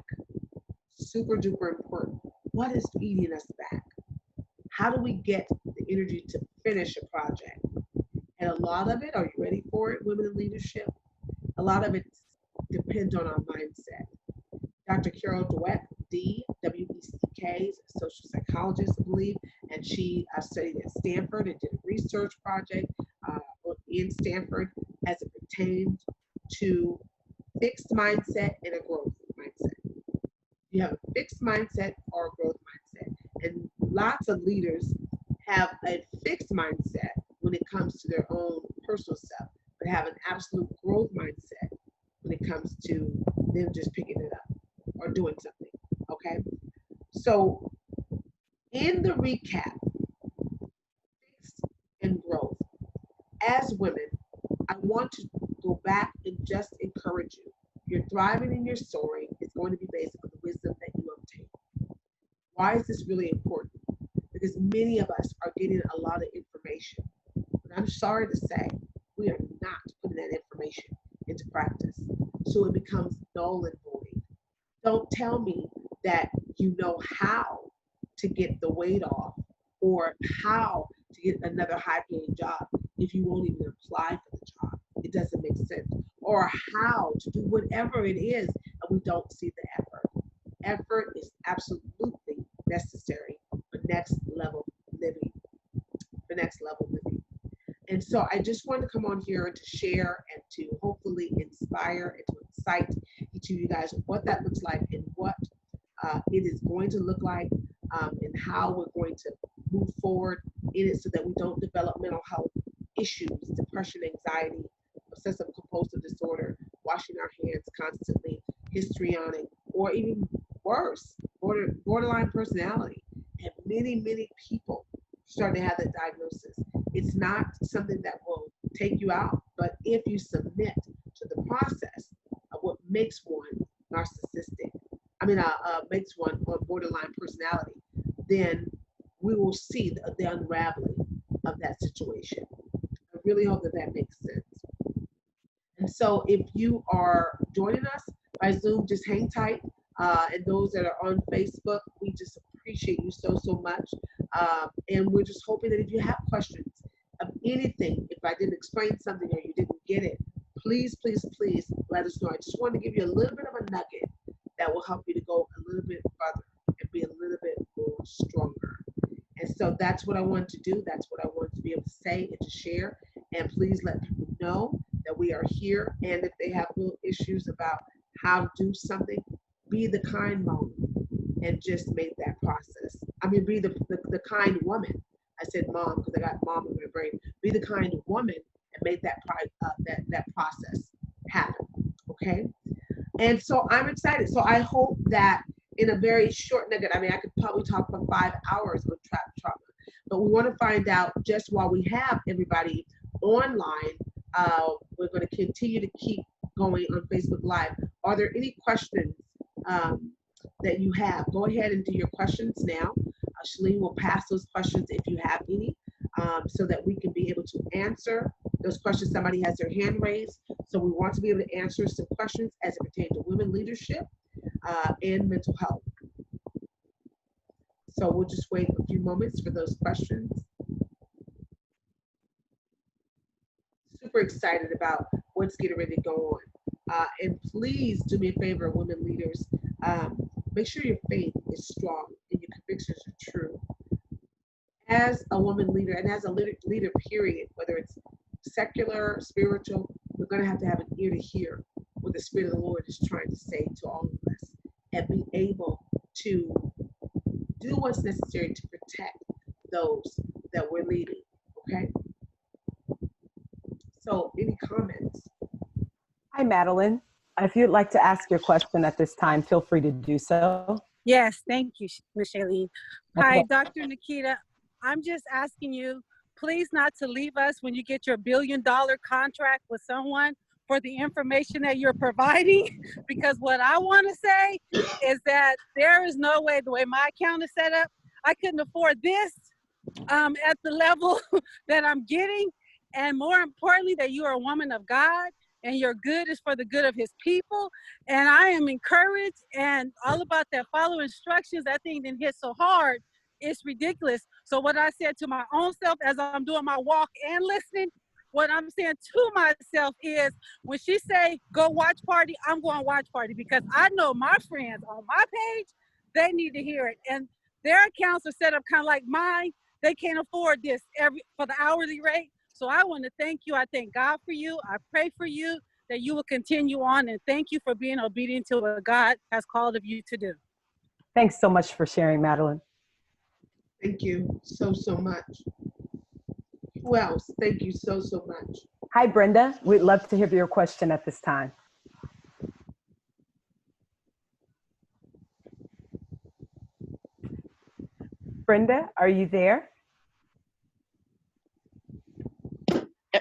Super duper important. What is feeding us back? How do we get the energy to finish a project? And a lot of it, are you ready for it, women in leadership? A lot of it depends on our mindset. Dr. Carol Dweck, DWECK, is a social psychologist, I believe, and she studied at Stanford and did a research project uh, in Stanford as it pertains to fixed mindset and a growth mindset. You have a fixed mindset or a growth mindset. And lots of leaders have a fixed mindset when it comes to their own personal stuff, but have an absolute growth mindset when it comes to them just picking it up or doing something. Okay. So, in the recap, fixed and growth, as women, I want to go back and just encourage you. You're thriving and you're soaring. It's going to be based on the wisdom that you obtain. Why is this really important? Because many of us are getting a lot of information. But I'm sorry to say, we are not putting that information into practice. So it becomes null and void. Don't tell me that you know how to get the weight off or how to get another high paying job if you won't even apply for the job. It doesn't make sense. Or how to do whatever it is and we don't see the effort. Effort is absolutely necessary for next level living, for next level living. And so I just want to come on here to share and to hopefully inspire and to incite each of you guys what that looks like and what it is going to look like and how we're going to move forward in it so that we don't develop mental health issues, depression, anxiety, obsessive compulsive disorder, washing our hands constantly, histrionic, or even worse, borderline personality. And many people starting to have that diagnosis. It's not something that will take you out, but if you submit to the process of what makes one narcissistic, makes one on borderline personality, then we will see the unraveling of that situation. I really hope that that makes sense. And so if you are joining us by Zoom, just hang tight. And those that are on Facebook, we just appreciate you so, so much. And we're just hoping that if you have questions of anything, if I didn't explain something or you didn't get it, please, please, please let us know. I just want to give you a little bit of a nugget that will help you to go a little bit further and be a little bit more stronger. And so that's what I wanted to do. That's what I wanted to be able to say and to share. And please let people know that we are here. And if they have little issues about how to do something, be the kind mom and just make that process. Be the kind woman. I said mom because I got mom in my brain. Be the kind woman and make that that process happen. Okay. And so I'm excited. So I hope that in a very short nugget, I could probably talk for 5 hours on trap trauma, but we want to find out just while we have everybody online, we're going to continue to keep going on Facebook Live. Are there any questions that you have? Go ahead and do your questions now. Shalene will pass those questions if you have any, so that we can be able to answer those questions. Somebody has their hand raised, so we want to be able to answer some questions as it pertains to women leadership and mental health. So we'll just wait a few moments for those questions. Super excited about what's getting ready to go on. And please do me a favor, women leaders, make sure your faith is strong and your convictions are true. As a woman leader and as a leader period, whether it's secular, spiritual, we're going to have an ear to hear what the Spirit of the Lord is trying to say to all of us and be able to do what's necessary to protect those that we're leading, okay? So any comments? Hi, Madeline. If you'd like to ask your question at this time, feel free to do so. Yes, thank you, Ms. Shailene. Hi, Okay. Dr. Lakita. I'm just asking you, please not to leave us when you get your $1 billion contract with someone for the information that you're providing, because what I want to say is that there is no way, the way my account is set up, I couldn't afford this at the level that I'm getting. And more importantly, that you are a woman of God and your good is for the good of his people. And I am encouraged and all about that follow instructions. That thing didn't hit so hard. It's ridiculous. So what I said to my own self as I'm doing my walk and listening, what I'm saying to myself is when she say, go watch party, I'm going to watch party because I know my friends on my page, they need to hear it. And their accounts are set up kind of like mine. They can't afford this for the hourly rate. So I want to thank you. I thank God for you. I pray for you that you will continue on. And thank you for being obedient to what God has called of you to do. Thanks so much for sharing, Madeline. Thank you so, so much. Who else? Thank you so, so much. Hi, Brenda. We'd love to hear your question at this time. Brenda, are you there?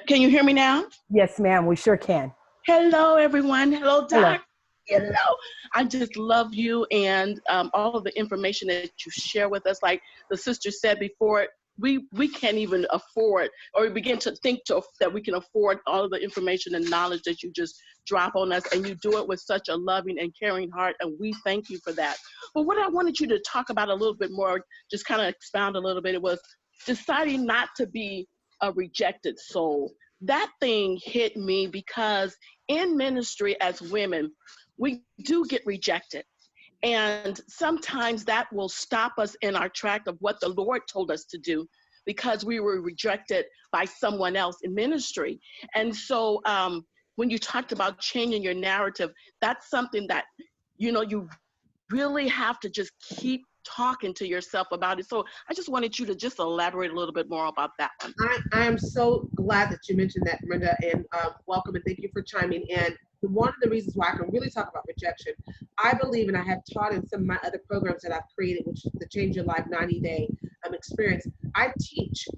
Can you hear me now? Yes, ma'am, we sure can. Hello, everyone. Hello, Doc. Hello. Hello. I just love you and all of the information that you share with us. Like the sister said before, we can't even afford, or we begin to think that we can afford all of the information and knowledge that you just drop on us, and you do it with such a loving and caring heart, and we thank you for that. But what I wanted you to talk about a little bit more, just kind of expound a little bit, it was deciding not to be a rejected soul. That thing hit me because in ministry as women, we do get rejected. And sometimes that will stop us in our track of what the Lord told us to do because we were rejected by someone else in ministry. And so when you talked about changing your narrative, that's something that, you really have to just keep talking to yourself about it. So I just wanted you to just elaborate a little bit more about that one. I am so glad that you mentioned that, Brenda, and welcome and thank you for chiming in. One of the reasons why I can really talk about rejection, I believe, and I have taught in some of my other programs that I've created, which is the Change Your Life 90-day experience. I teach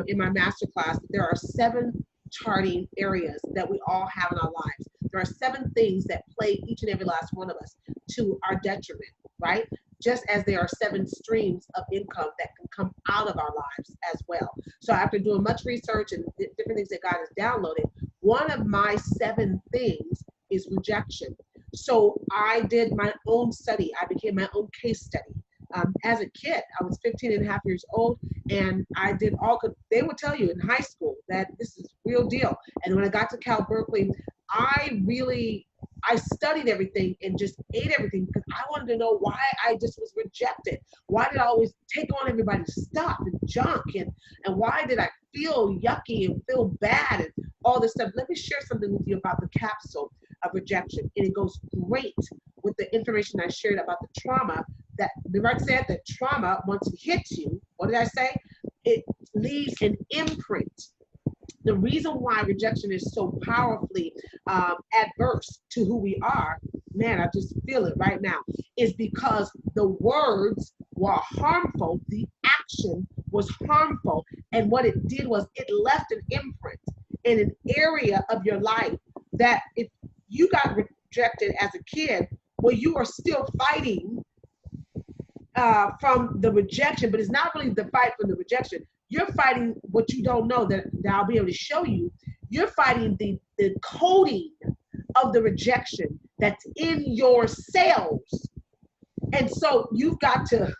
in my masterclass that there are 7 charting areas that we all have in our lives. there are 7 things that plague each and every last one of us to our detriment, right? Just as there are 7 streams of income that can come out of our lives as well. So after doing much research and different things that God has downloaded, one of my 7 things is rejection. So I did my own study. I became my own case study. As a kid, I was 15 and a half years old, and I did they would tell you in high school that this is real deal. And when I got to Cal Berkeley, I studied everything and just ate everything because I wanted to know why I just was rejected. Why did I always take on everybody's stuff and junk? And why did I feel yucky and feel bad and all this stuff? Let me share something with you about the capsule of rejection. And it goes great with the information I shared about the trauma that, remember I said that trauma, once it hits you, what did I say? It leaves an imprint. The reason why rejection is so powerfully adverse to who we are, man, I just feel it right now, is because the words were harmful, the action was harmful, and what it did was it left an imprint in an area of your life that if you got rejected as a kid, well, you are still fighting from the rejection, but it's not really the fight from the rejection. You're fighting what you don't know that I'll be able to show you. You're fighting the coding of the rejection that's in your cells. And so you've got to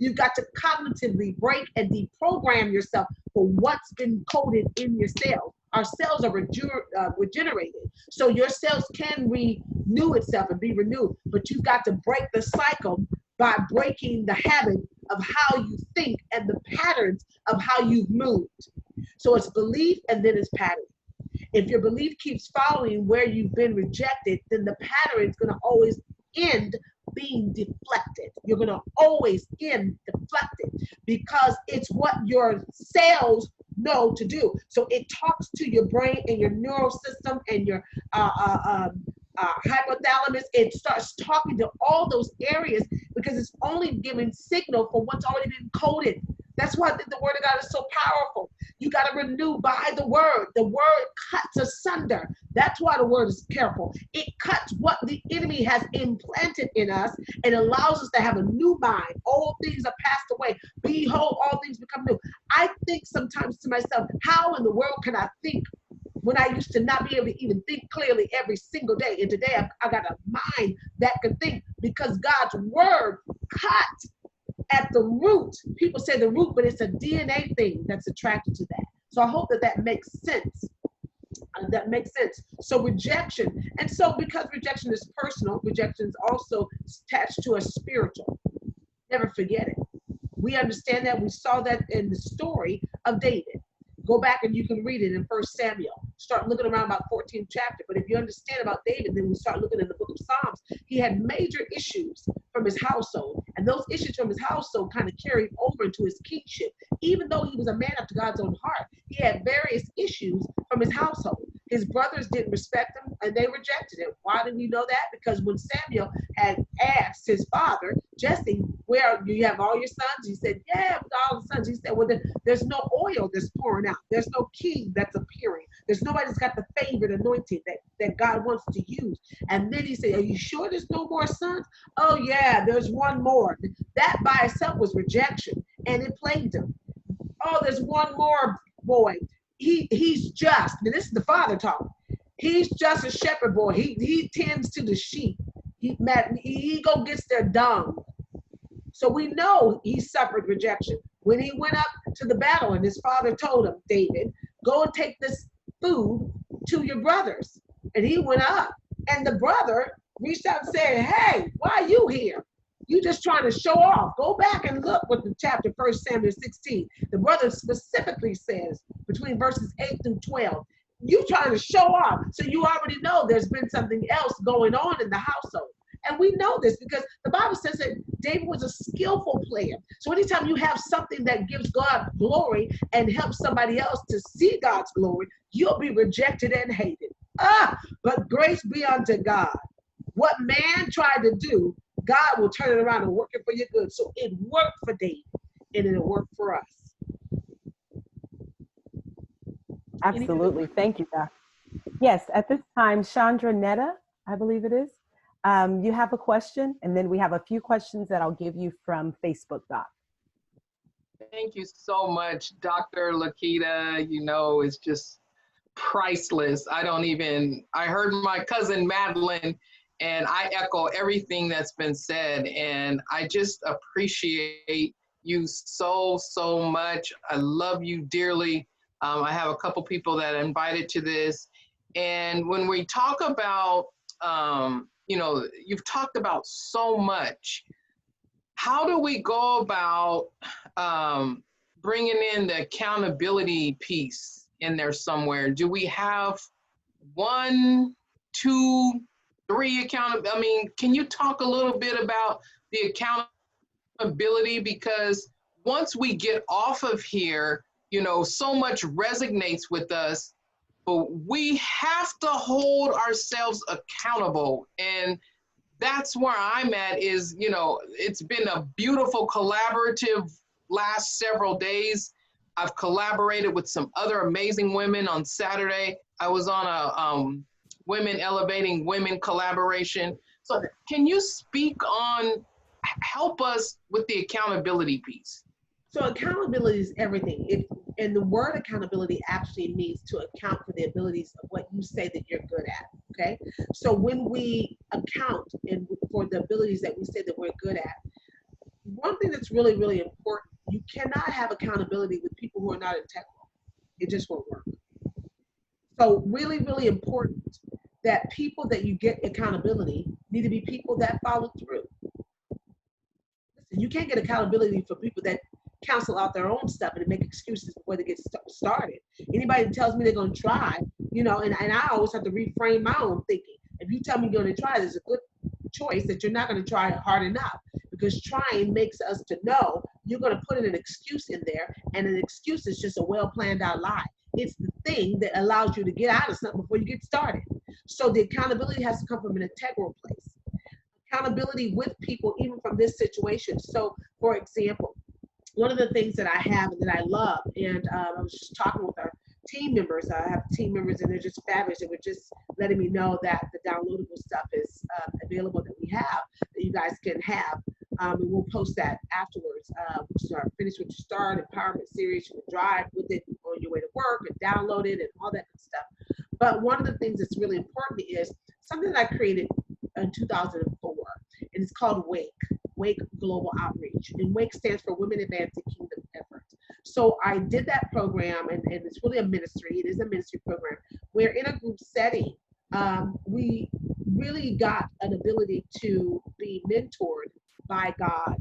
cognitively break and deprogram yourself for what's been coded in your cells. Our cells are regenerated. So your cells can renew itself and be renewed, but you've got to break the cycle by breaking the habit of how you think and the patterns of how you've moved. So it's belief and then it's pattern. If your belief keeps following where you've been rejected, then the pattern is going to always end being deflected. You're going to always end deflected because it's what your cells know to do. So it talks to your brain and your neural system and your hypothalamus. It starts talking to all those areas because it's only giving signal for what's already been coded. That's why the word of God is so powerful. You got to renew by the word. The word cuts asunder. That's why the word is careful. It cuts what the enemy has implanted in us and allows us to have a new mind. All things are passed away. Behold, all things become new. I think sometimes to myself, how in the world can I think when I used to not be able to even think clearly every single day? And today I got a mind that can think because God's word cut at the root. People say the root, but it's a DNA thing that's attracted to that. So I hope that makes sense. That makes sense. So rejection. And so because rejection is personal, rejection is also attached to a spiritual. Never forget it. We understand that. We saw that in the story of David. Go back and you can read it in 1 Samuel. Start looking around about 14th chapter. But if you understand about David, then we start looking in the book of Psalms. He had major issues from his household. And those issues from his household kind of carried over into his kingship. Even though he was a man after God's own heart, he had various issues from his household. His brothers didn't respect him and they rejected him. Why did we know that? Because when Samuel had asked his father, Jesse, where do you have all your sons? He said, yeah, with all the sons. He said, well, there's no oil that's pouring out. There's no king that's appearing. There's nobody that's got the favored anointing that God wants to use. And then he said, are you sure there's no more sons? Oh, yeah, there's one more. That by itself was rejection, and it plagued him. Oh, there's one more boy. He's just, and this is the father talking. He's just a shepherd boy. He tends to the sheep. He go gets their dung. So we know he suffered rejection. When he went up to the battle and his father told him, David, go and take this food to your brothers. And he went up and the brother reached out and said, hey, why are you here? You just trying to show off. Go back and look with the chapter 1 Samuel 16. The brother specifically says between verses 8 through 12, you trying to show off. So you already know there's been something else going on in the household. And we know this because the Bible says that David was a skillful player. So anytime you have something that gives God glory and helps somebody else to see God's glory, you'll be rejected and hated. But grace be unto God. What man tried to do, God will turn it around and work it for your good. So it worked for David and it'll work for us. Absolutely. Thank you, Doc. Yes, at this time, Chandra Netta, I believe it is. You have a question, and then we have a few questions that I'll give you from Facebook Doc. Thank you so much, Dr. Lakita. You know, it's just priceless. I heard my cousin Madeline, and I echo everything that's been said. And I just appreciate you so, so much. I love you dearly. I have a couple people that I invited to this. And when we talk about, you know, you've talked about so much. How do we go about bringing in the accountability piece in there somewhere? Do we have 1, 2, 3 accountability? I mean, can you talk a little bit about the accountability? Because once we get off of here, you know, so much resonates with us, but we have to hold ourselves accountable. And that's where I'm at is, you know, it's been a beautiful collaborative last several days. I've collaborated with some other amazing women on Saturday. I was on a Women Elevating Women collaboration. So can you speak on, help us with the accountability piece? So accountability is everything. And the word accountability actually means to account for the abilities of what you say that you're good at. Okay. So when we account and for the abilities that we say that we're good at, one thing that's really, really important, you cannot have accountability with people who are not integral. It just won't work. So really, really important that people that you get accountability need to be people that follow through. Listen, you can't get accountability for people that cancel out their own stuff and make excuses before they get started. Anybody that tells me they're going to try, you know, and I always have to reframe my own thinking. If you tell me you're going to try, there's a good choice that you're not going to try hard enough, because trying makes us to know you're going to put in an excuse in there, and an excuse is just a well planned out lie. It's the thing that allows you to get out of something before you get started. So the accountability has to come from an integral place. Accountability with people, even from this situation. So, for example, one of the things that I have and that I love, and I was just talking with our team members. I have team members, and they're just fabulous. They were just letting me know that the downloadable stuff is available that we have, that you guys can have. And we'll post that afterwards, which is our Finish What You Start empowerment series. You can drive with it on your way to work and download it and all that good stuff. But one of the things that's really important is something that I created in 2004, and it's called WAKE Global Outreach. And WAKE stands for Women Advancing Kingdom Efforts. So I did that program, and it's really a ministry. It is a ministry program where in a group setting, we really got an ability to be mentored by God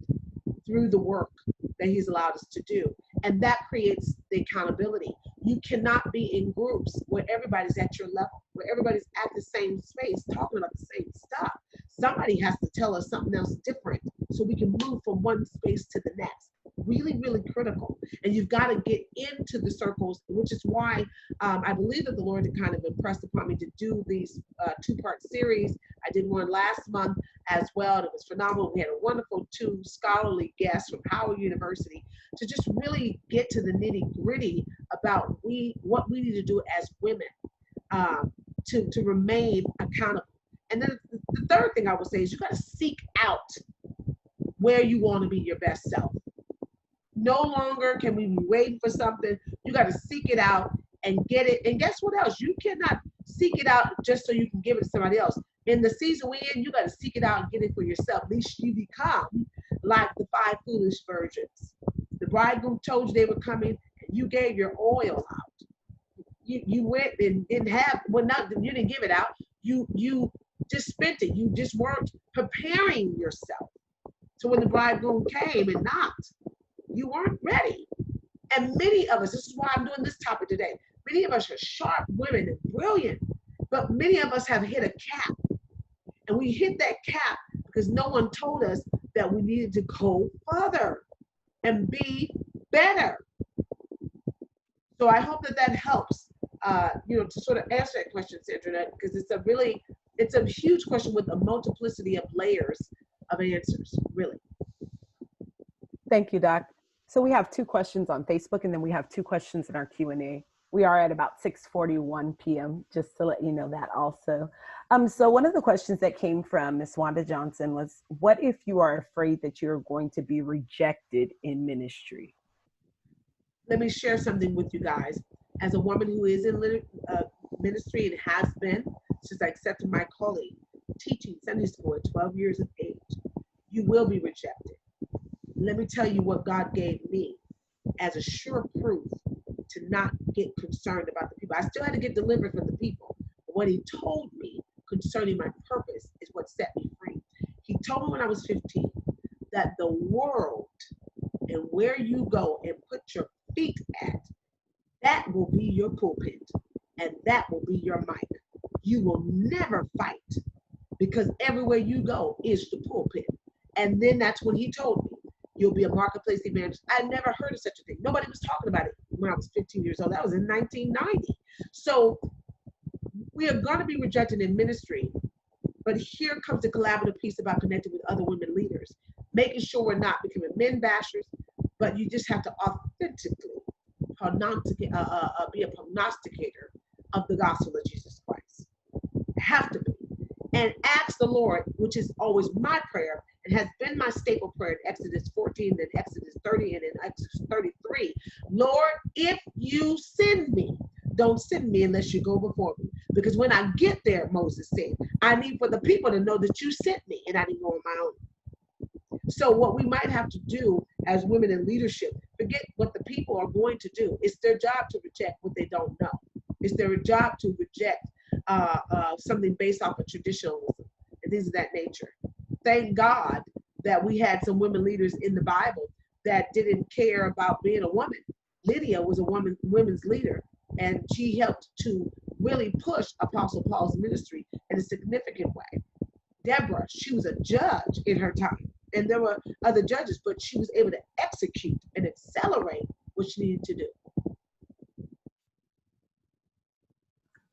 through the work that He's allowed us to do. And that creates the accountability. You cannot be in groups where everybody's at your level, where everybody's at the same space talking about the same stuff. Somebody has to tell us something else different so we can move from one space to the next. Really, really critical. And you've got to get into the circles, which is why I believe that the Lord had kind of impressed upon me to do these 2-part series. I did one last month as well, and it was phenomenal. We had a wonderful 2 scholarly guests from Howard University to just really get to the nitty-gritty about what we need to do as women to remain accountable. And then the third thing I would say is you got to seek out where you want to be your best self. No longer can we be waiting for something. You got to seek it out and get it. And guess what else? You cannot seek it out just so you can give it to somebody else. In the season we're in, you got to seek it out and get it for yourself. At least you become like the 5 foolish virgins. The bridegroom told you they were coming, and you gave your oil out. You went and didn't have, well, not you didn't give it out. You just spent it. You just weren't preparing yourself. So when the bridegroom came and knocked, you weren't ready. And many of us, this is why I'm doing this topic today, many of us are sharp women and brilliant, but many of us have hit a cap. And we hit that cap because no one told us that we needed to go further and be better. So I hope that helps, to sort of answer that question, Sandra, because it's a huge question with a multiplicity of layers of answers, really. Thank you, Doc. So we have 2 questions on Facebook, and then we have 2 questions in our Q&A We are at about 6:41 p.m., just to let you know that also. So one of the questions that came from Ms. Wanda Johnson was, what if you are afraid that you're going to be rejected in ministry? Let me share something with you guys. As a woman who is in ministry and has been since I accepted my calling, teaching Sunday school at 12 years of age, you will be rejected. Let me tell you what God gave me as a sure proof to not get concerned about the people. I still had to get delivered from the people. But what he told me concerning my purpose is what set me free. He told me when I was 15 that the world and where you go and put your feet at, that will be your pulpit and that will be your mic. You will never fight because everywhere you go is the pulpit. And then that's when he told me, you'll be a marketplace evangelist. I never heard of such a thing. Nobody was talking about it when I was 15 years old. That was in 1990. So we are going to be rejected in ministry, but here comes the collaborative piece about connecting with other women leaders, making sure we're not becoming men bashers, but you just have to authentically be a prognosticator of the gospel of Jesus Christ. Have to be. And ask the Lord, which is always my prayer and has been my staple prayer in Exodus 14, then Exodus 30, and in Exodus 33. Lord, if you send me, don't send me unless you go before me. Because when I get there, Moses said, I need for the people to know that you sent me and I didn't go on my own. So what we might have to do as women in leadership, forget what the people are going to do. It's their job to reject what they don't know. It's their job to reject something based off of traditionalism and things of that nature. Thank God that we had some women leaders in the Bible that didn't care about being a woman. Lydia was a women's leader, and she helped to really push Apostle Paul's ministry in a significant way. Deborah, she was a judge in her time, and there were other judges, but she was able to execute and accelerate what she needed to do.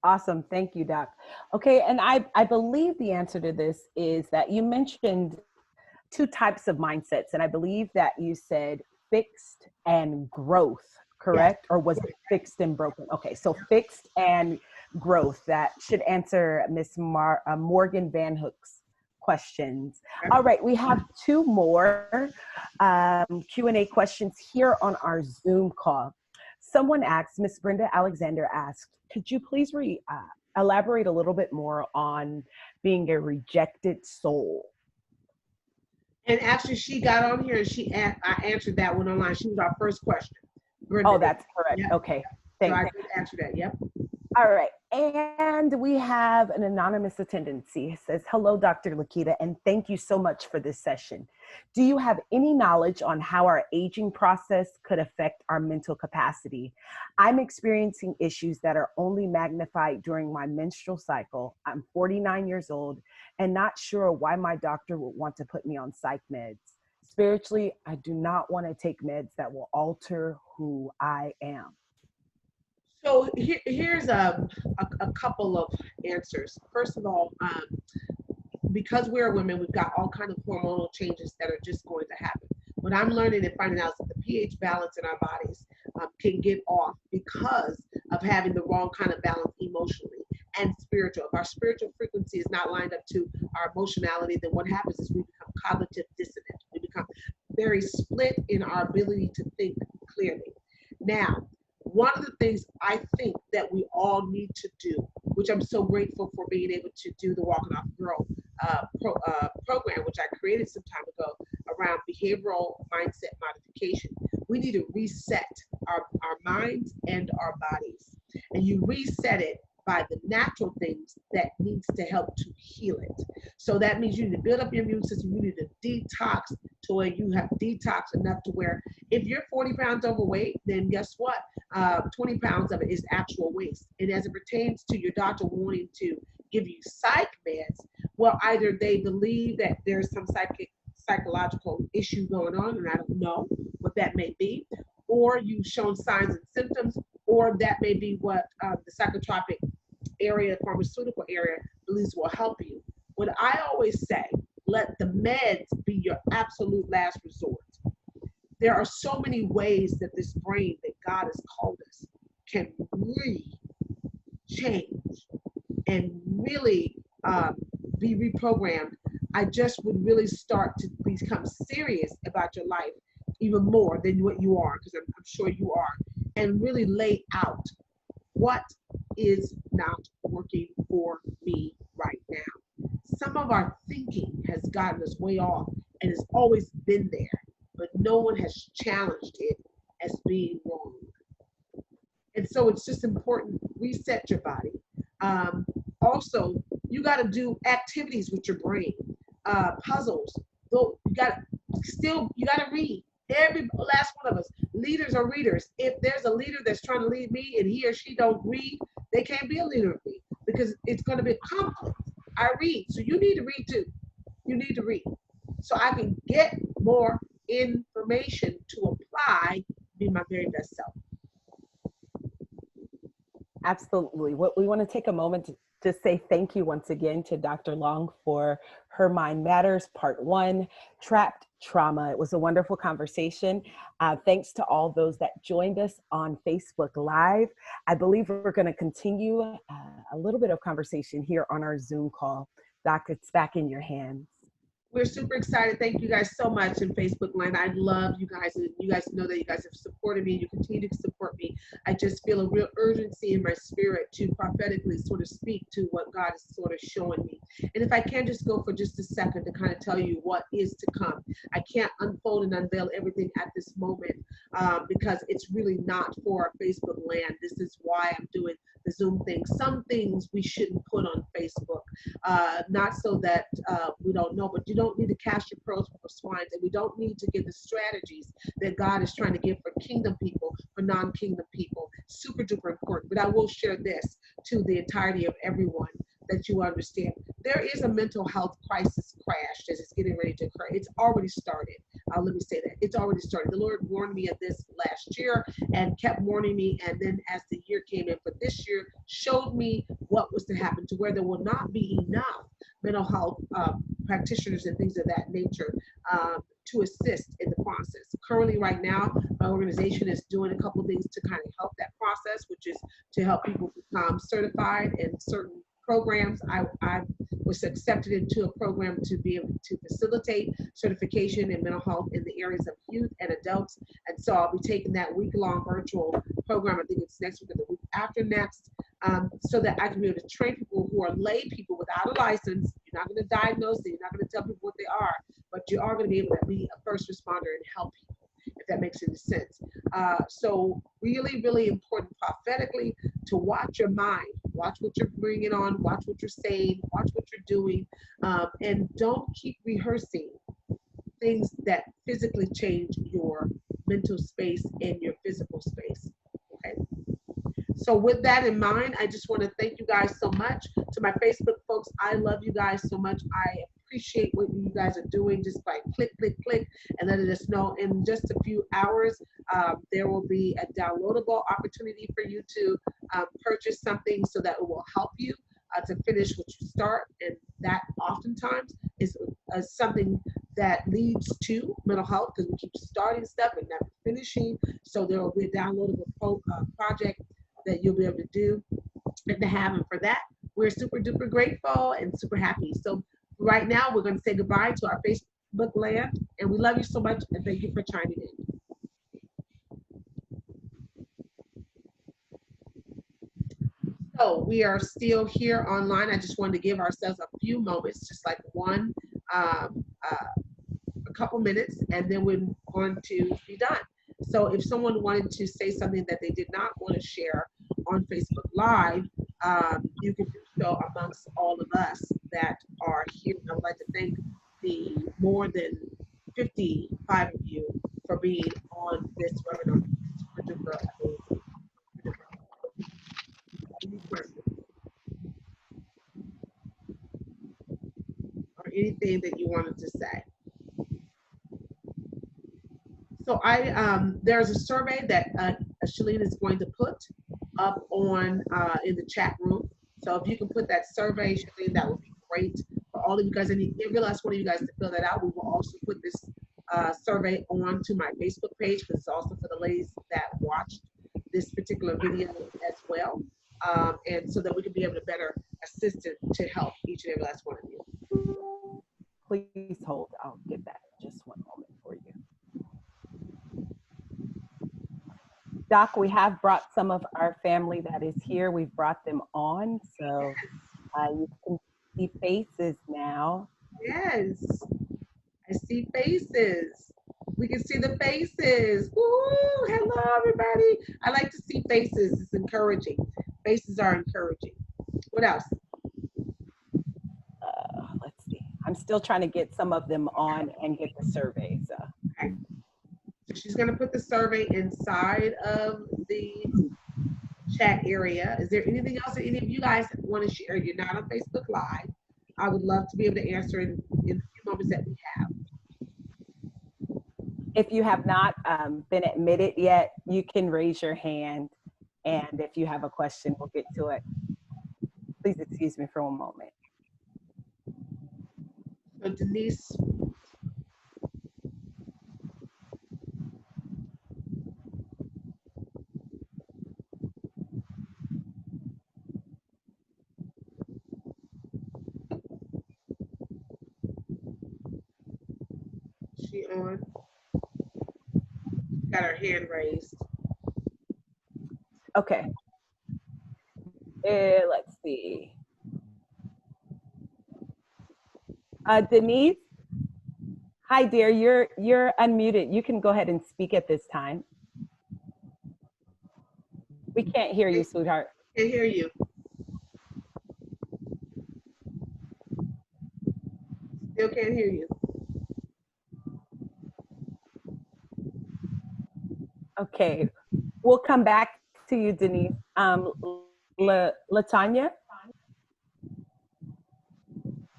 Awesome. Thank you, Doc. Okay. And I believe the answer to this is that you mentioned two types of mindsets. And I believe that you said fixed and growth, correct? Yes. Or was it fixed and broken? Okay. So fixed and growth, that should answer Miss Morgan Van Hook's questions. All right. We have two more Q&A questions here on our Zoom call. Someone asked, Miss Brenda Alexander asked, could you please elaborate a little bit more on being a rejected soul? And actually, she got on here and I answered that one online. She was our first question. Brenda, oh, that's correct. Yep. Okay. Thanks. So I did answer that. Yep. All right. And we have an anonymous attendant. It says, hello, Dr. Lakita, and thank you so much for this session. Do you have any knowledge on how our aging process could affect our mental capacity? I'm experiencing issues that are only magnified during my menstrual cycle. I'm 49 years old and not sure why my doctor would want to put me on psych meds. Spiritually, I do not want to take meds that will alter who I am. So here's a couple of answers. First of all, because we're women, we've got all kinds of hormonal changes that are just going to happen. What I'm learning and finding out is that the pH balance in our bodies can get off because of having the wrong kind of balance emotionally and spiritual. If our spiritual frequency is not lined up to our emotionality, then what happens is we become cognitive dissonant. We become very split in our ability to think clearly. Now, one of the things I think that we all need to do, which I'm so grateful for being able to do the Walking Off Girl program, which I created some time ago around behavioral mindset modification. We need to reset our minds and our bodies. And you reset it by the natural things that needs to help to heal it. So that means you need to build up your immune system. You need to detox to where you have detox enough to where if you're 40 pounds overweight, then guess what? 20 pounds of it is actual waste. And as it pertains to your doctor wanting to give you psych meds, well, either they believe that there's some psychological issue going on, and I don't know what that may be, or you've shown signs and symptoms, or that may be what the psychotropic area, pharmaceutical area believes will help you. What I always say, let the meds be your absolute last resort. There are so many ways that this brain that God has called us can really change and really be reprogrammed, I just would really start to become serious about your life even more than what you are, because I'm sure you are, and really lay out what is not working for me right now. Some of our thinking has gotten us way off and has always been there, but no one has challenged it as being wrong. And so it's just important, reset your body. Also, you got to do activities with your brain, puzzles. Though you got to read. Every last one of us, leaders are readers. If there's a leader that's trying to lead me and he or she don't read, they can't be a leader of me because it's going to be conflict. I read, so you need to read too. You need to read so I can get more information to apply, be my very best self. Absolutely. What we want to take a moment to say thank you once again to Dr. Long for Her Mind Matters, Part 1, Trapped Trauma. It was a wonderful conversation. Thanks to all those that joined us on Facebook Live. I believe we're going to continue a little bit of conversation here on our Zoom call. Doc, it's back in your hands. We're super excited. Thank you guys so much in Facebook Land. I love you guys, and you guys know that you guys have supported me. You continue to support me. I just feel a real urgency in my spirit to prophetically sort of speak to what God is sort of showing me. And if I can just go for just a second to kind of tell you what is to come. I can't unfold and unveil everything at this moment because it's really not for Facebook Land. This is why I'm doing the Zoom thing. Some things we shouldn't put on Facebook, not so that we don't know, but you don't need to cast your pearls before swine, and we don't need to give the strategies that God is trying to give for kingdom people, for non-kingdom people. Super duper important. But I will share this to the entirety of everyone, that you understand. There is a mental health crisis crash that is getting ready to occur. It's already started. Let me say that. It's already started. The Lord warned me of this last year and kept warning me. And then as the year came in for this year, showed me what was to happen, to where there will not be enough mental health practitioners and things of that nature to assist in the process. Currently, right now, my organization is doing a couple of things to kind of help that process, which is to help people become certified in certain programs. I was accepted into a program to be able to facilitate certification in mental health in the areas of youth and adults. And so I'll be taking that week-long virtual program. I think it's next week or the week after next, so that I can be able to train people who are lay people without a license. You're not going to diagnose them. You're not going to tell people what they are, but you are going to be able to be a first responder and help people, if that makes any sense. So really, really important prophetically to watch your mind, watch what you're bringing on, watch what you're saying, watch what you're doing, and don't keep rehearsing things that physically change your mental space and your physical space, okay? So with that in mind, I just want to thank you guys so much. To my Facebook folks, I love you guys so much. I appreciate what you guys are doing. Just by click, click, click, and letting us know. In just a few hours, there will be a downloadable opportunity for you to purchase something so that it will help you to finish what you start. And that oftentimes is something that leads to mental health, because we keep starting stuff and never finishing. So there will be a downloadable project that you'll be able to do and to have. And for that, we're super duper grateful and super happy. So right now, we're going to say goodbye to our Facebook land, and we love you so much, and thank you for chiming in. So we are still here online. I just wanted to give ourselves a few moments, just like a couple minutes, and then we're going to be done. So if someone wanted to say something that they did not want to share on Facebook Live, you can do so amongst all of us that are here. I would like to thank the more than 55 of you for being on this webinar. Any questions or anything that you wanted to say? So there's a survey that Shalene is going to put up on in the chat room. So if you can put that survey, Shalene, that would be great for all of you guys. And every last one of you guys to fill that out. We will also put this survey on to my Facebook page, because it's also for the ladies that watched this particular video as well, and so that we can be able to better assist it to help each and every last one of you. Please hold. I'll get that just one moment for you. Doc, we have brought some of our family that is here. We've brought them on, so you can see faces now. Yes, I see faces. We can see the faces. Woo! Hello, everybody. I like to see faces. It's encouraging. Faces are encouraging. What else? Let's see. I'm still trying to get some of them on and get the surveys. Okay. So she's going to put the survey inside of the chat area. Is there anything else that any of you guys want to share? You're not on Facebook Live. I would love to be able to answer in the few moments that we have. If you have not been admitted yet, you can raise your hand. And if you have a question, we'll get to it. Please excuse me for one moment. So Denise. She on? Got her hand raised. Okay. Let's see. Denise. Hi, dear. You're unmuted. You can go ahead and speak at this time. We can't hear you, sweetheart. Can't hear you. Still can't hear you. Okay. We'll come back to you, Denise. Latanya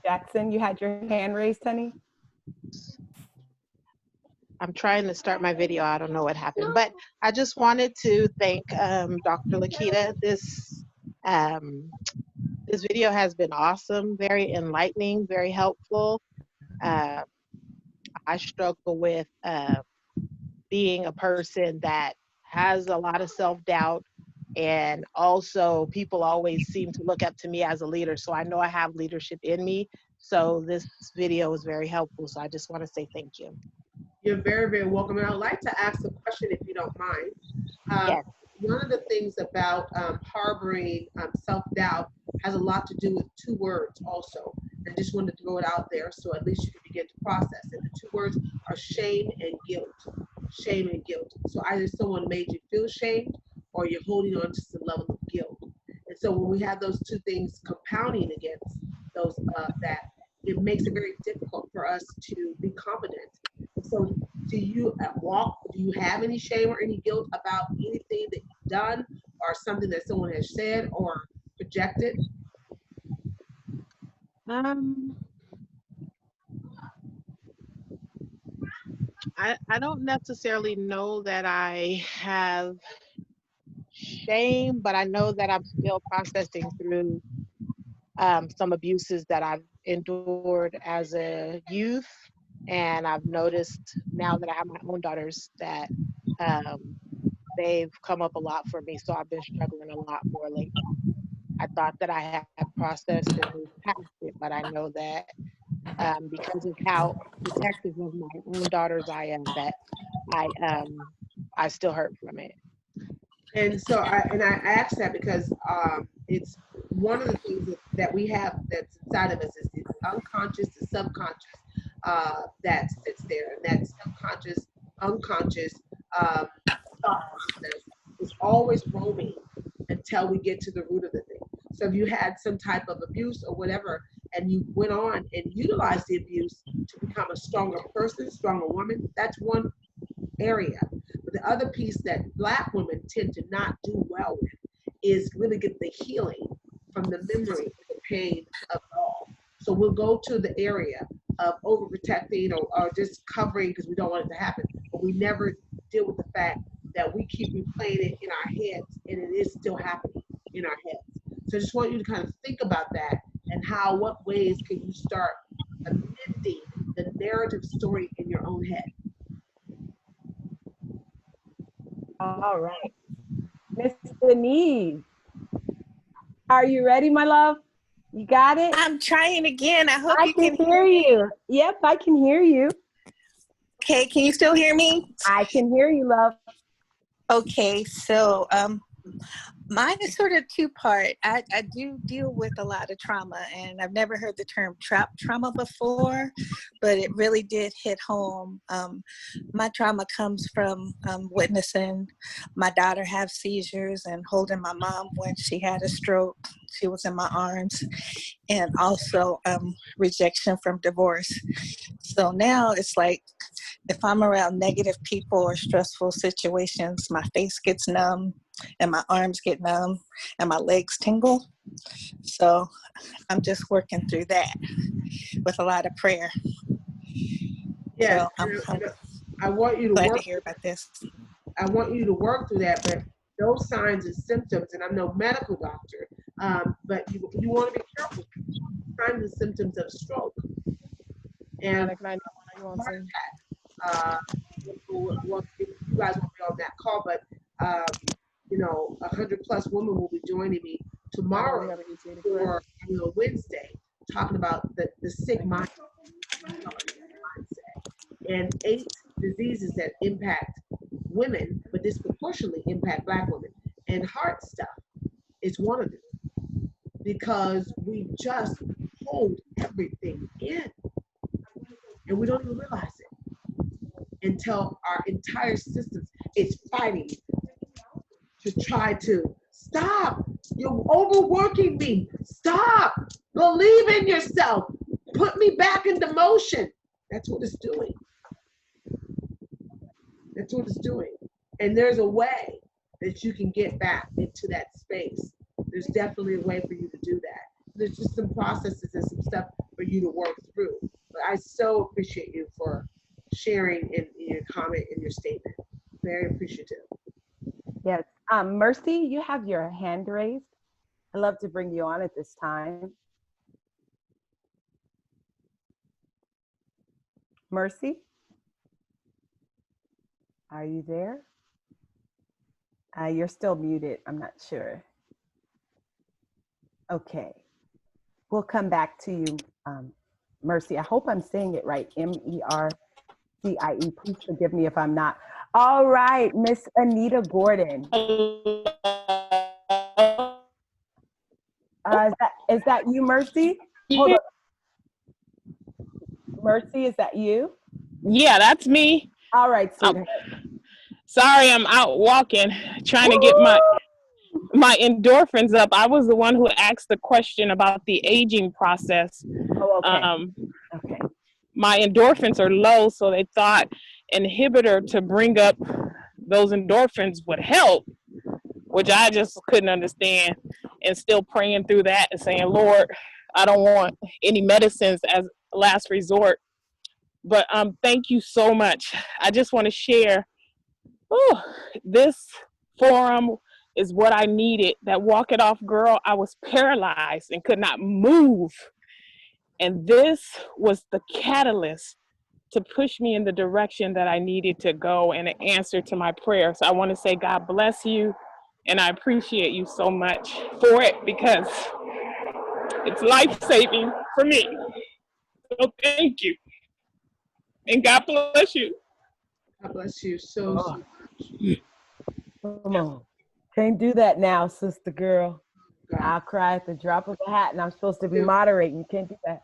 Jackson, you had your hand raised, honey? I'm trying to start my video. I don't know what happened, but I just wanted to thank Dr. Lakita. This video has been awesome, very enlightening, very helpful. I struggle with being a person that has a lot of self-doubt, and also people always seem to look up to me as a leader, so I know I have leadership in me. So this video was very helpful, so I just want to say thank you. You're very, very welcome. And I'd like to ask a question if you don't mind. Yes. One of the things about harboring self-doubt has a lot to do with two words also. I just wanted to throw it out there so at least you can begin to process it. The two words are shame and guilt. Shame and guilt. So either someone made you feel shamed or you're holding on to some level of guilt. And so when we have those two things compounding against those that, it makes it very difficult for us to be confident. So do you have any shame or any guilt about anything that you've done or something that someone has said or projected? I don't necessarily know that I have shame, but I know that I'm still processing through some abuses that I've endured as a youth. And I've noticed now that I have my own daughters that they've come up a lot for me. So I've been struggling a lot more lately. I thought that I had processed and moved past it, but I know that because of how protective of my own daughters I am, that I still hurt from it. And so I asked that because it's one of the things that we have that's inside of us is the unconscious, the subconscious that sits there, and that subconscious, unconscious thought process is always roaming until we get to the root of the thing. So if you had some type of abuse or whatever, and you went on and utilized the abuse to become a stronger person, stronger woman, that's one area. But the other piece that Black women tend to not do well with is really get the healing from the memory of the pain of it all. So we'll go to the area of overprotecting or just covering because we don't want it to happen, but we never deal with the fact that we keep replaying it in our heads and it is still happening in our heads. So I just want you to kind of think about that and what ways can you start amending the narrative story in your own head. All right. Miss Denise, are you ready, my love? You got it? I'm trying again. I hope I you can can hear you. Yep, I can hear you. Okay, can you still hear me? I can hear you, love. Okay, so mine is sort of two-part. I do deal with a lot of trauma, and I've never heard the term trauma before, but it really did hit home. My trauma comes from witnessing my daughter have seizures and holding my mom when she had a stroke. She was in my arms, and also rejection from divorce. So now it's like, if I'm around negative people or stressful situations, my face gets numb and my arms get numb and my legs tingle. So I'm just working through that with a lot of prayer. Yes, So I'm I want you to glad to work. hear about this. I want you to work through that, but those signs and symptoms, and I'm no medical doctor, but you want to be careful. Signs and symptoms of stroke and heart attack. You guys won't be on that call, but 100+ women will be joining me tomorrow or Wednesday, talking about the sick mindset and 8 diseases that impact women, but disproportionately impact Black women. And heart stuff is one of them because we just hold everything in and we don't even realize it until our entire systems is fighting to try to stop. You're overworking me. Stop. Believe in yourself. Put me back into motion. That's what it's doing. That's what it's doing. And there's a way that you can get back into that space. There's definitely a way for you to do that. There's just some processes and some stuff for you to work through. But I so appreciate you for sharing in your comment and your statement. Very appreciative. Yes. Mercy, you have your hand raised. I'd love to bring you on at this time. Mercy, are you there? You're still muted. I'm not sure. Okay. We'll come back to you, Mercy. I hope I'm saying it right. MERCIE. Please forgive me if I'm not. All right, Miss Anita Gordon. Is that you, Mercy? Hold on. Mercy, is that you? Yeah, that's me. All right, sweetheart. Sorry, I'm out walking, trying to get my endorphins up. I was the one who asked the question about the aging process. Oh, okay. Okay. My endorphins are low, so they thought inhibitor to bring up those endorphins would help, which I just couldn't understand, and still praying through that and saying, Lord, I don't want any medicines as last resort. But thank you so much. I just want to share, this forum is what I needed. That walk it off girl, I was paralyzed and could not move. And this was the catalyst to push me in the direction that I needed to go and an answer to my prayer. So I want to say God bless you, and I appreciate you so much for it because it's life-saving for me. So thank you, and God bless you. God bless you so much. Come on. Can't do that now, sister girl. God. I'll cry at the drop of a hat, and I'm supposed to be moderating. You can't do that.